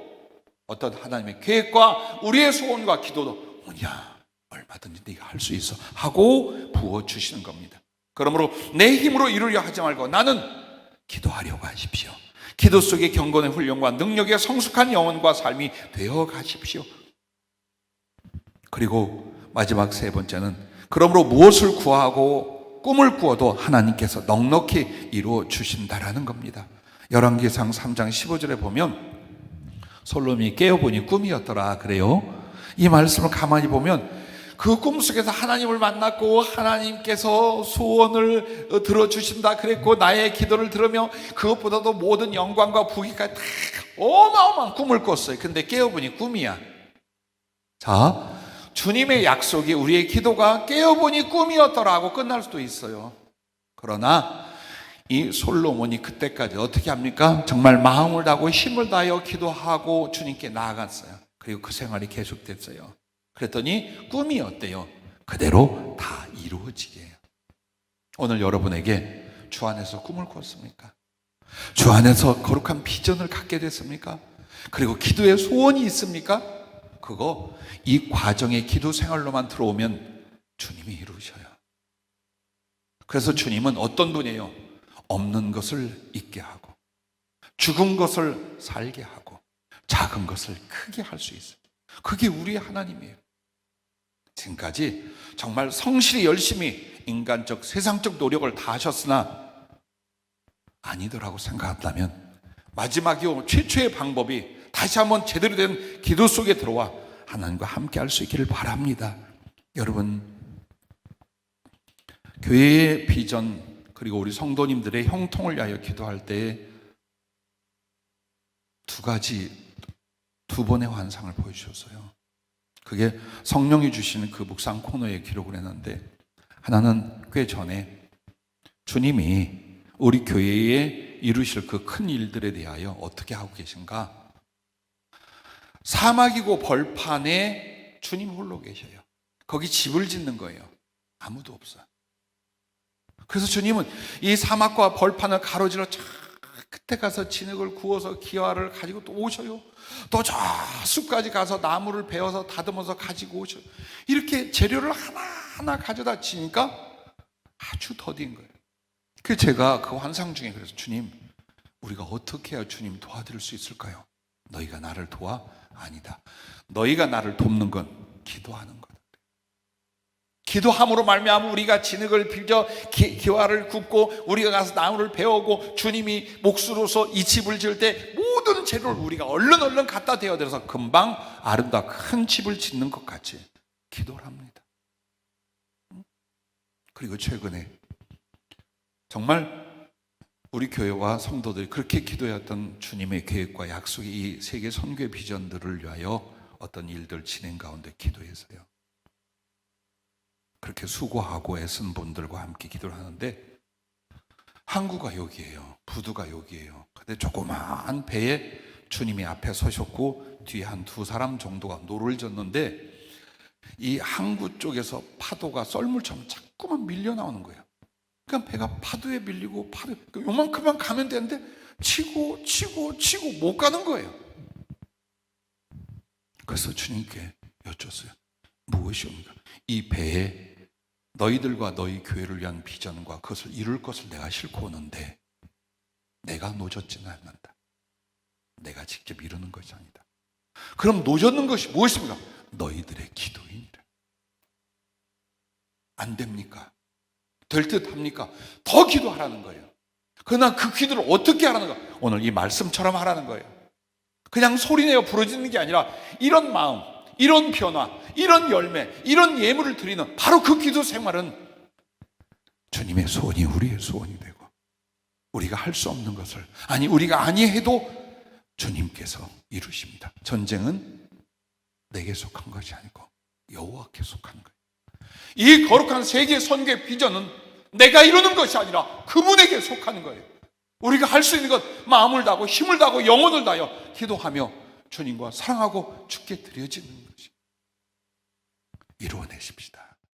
어떤 하나님의 계획과 우리의 소원과 기도도 뭐냐 얼마든지 네가 할 수 있어 하고 부어주시는 겁니다. 그러므로 내 힘으로 이루려 하지 말고 나는 기도하려고 하십시오. 기도 속의 경건의 훈련과 능력의 성숙한 영혼과 삶이 되어 가십시오. 그리고 마지막 세 번째는 그러므로 무엇을 구하고 꿈을 꾸어도 하나님께서 넉넉히 이루어 주신다라는 겁니다. 열왕기상 3장 15절에 보면 솔로몬이 깨어보니 꿈이었더라 그래요. 이 말씀을 가만히 보면 그 꿈속에서 하나님을 만났고 하나님께서 소원을 들어주신다 그랬고 나의 기도를 들으며 그것보다도 모든 영광과 부귀까지 다 어마어마한 꿈을 꿨어요. 근데 깨어보니 꿈이야. 자, 주님의 약속이 우리의 기도가 깨어보니 꿈이었더라고 끝날 수도 있어요. 그러나 이 솔로몬이 그때까지 어떻게 합니까? 정말 마음을 다하고 힘을 다하여 기도하고 주님께 나아갔어요. 그리고 그 생활이 계속됐어요. 그랬더니 꿈이 어때요? 그대로 다 이루어지게 해요. 오늘 여러분에게 주 안에서 꿈을 꿨습니까? 주 안에서 거룩한 비전을 갖게 됐습니까? 그리고 기도의 소원이 있습니까? 그거 이 과정의 기도 생활로만 들어오면 주님이 이루셔요. 그래서 주님은 어떤 분이에요? 없는 것을 있게 하고, 죽은 것을 살게 하고, 작은 것을 크게 할 수 있어요. 그게 우리의 하나님이에요. 지금까지 정말 성실히 열심히 인간적, 세상적 노력을 다 하셨으나 아니더라고 생각한다면 마지막이요, 최초의 방법이 다시 한번 제대로 된 기도 속에 들어와 하나님과 함께 할 수 있기를 바랍니다. 여러분, 교회의 비전 그리고 우리 성도님들의 형통을 위하여 기도할 때 두 번의 환상을 보여주셨어요. 그게 성령이 주시는 그 묵상 코너에 기록을 했는데, 하나는 꽤 전에 주님이 우리 교회에 이루실 그 큰 일들에 대하여 어떻게 하고 계신가? 사막이고 벌판에 주님 홀로 계셔요. 거기 집을 짓는 거예요. 아무도 없어요. 그래서 주님은 이 사막과 벌판을 가로질러 저 끝에 가서 진흙을 구워서 기와를 가지고 또 오셔요. 또 저 숲까지 가서 나무를 베어서 다듬어서 가지고 오셔요. 이렇게 재료를 하나하나 가져다 치니까 아주 더딘 거예요. 그 제가 그 환상 중에 그래서 주님, 우리가 어떻게 해야 주님 도와드릴 수 있을까요? 너희가 나를 도와? 아니다. 너희가 나를 돕는 건 기도하는 거다. 기도함으로 말미암아 우리가 진흙을 빌려 기와를 굽고 우리가 가서 나무를 베어오고 주님이 몫으로서 이 집을 지을 때 모든 재료를 우리가 얼른 갖다 대어들여서 금방 아름다운 큰 집을 짓는 것 같이 기도를 합니다. 그리고 최근에 정말 우리 교회와 성도들이 그렇게 기도했던 주님의 계획과 약속이 이 세계 선교의 비전들을 위하여 어떤 일들 진행 가운데 기도했어요. 그렇게 수고하고 애쓴 분들과 함께 기도를 하는데, 항구가 여기예요. 부두가 여기예요. 근데 조그마한 배에 주님이 앞에 서셨고 뒤에 한 두 사람 정도가 노를 젓는데, 이 항구 쪽에서 파도가 썰물처럼 자꾸만 밀려 나오는 거예요. 그러니까 배가 파도에 밀리고 요만큼만 가면 되는데 치고 못 가는 거예요. 그래서 주님께 여쭙어요. 무엇이옵니까? 이 배에 너희들과 너희 교회를 위한 비전과 그것을 이룰 것을 내가 싣고 오는데 내가 노젓지는 않는다. 내가 직접 이루는 것이 아니다. 그럼 노젓는 것이 무엇입니까? 너희들의 기도이니라. 안 됩니까? 될 듯 합니까? 더 기도하라는 거예요. 그러나 그 기도를 어떻게 하라는 거예요? 오늘 이 말씀처럼 하라는 거예요. 그냥 소리내어 부르짖는 게 아니라 이런 마음, 이런 변화, 이런 열매, 이런 예물을 드리는 바로 그 기도 생활은 주님의 소원이 우리의 소원이 되고, 우리가 할 수 없는 것을, 아니 우리가 아니해도 주님께서 이루십니다. 전쟁은 내게 속한 것이 아니고 여호와께 속한 거예요. 이 거룩한 세계 선교의 비전은 내가 이루는 것이 아니라 그분에게 속하는 거예요. 우리가 할 수 있는 것, 마음을 다하고 힘을 다하고 영혼을 다하여 기도하며 주님과 사랑하고 주께 드려지는 것이 이루어내십시다.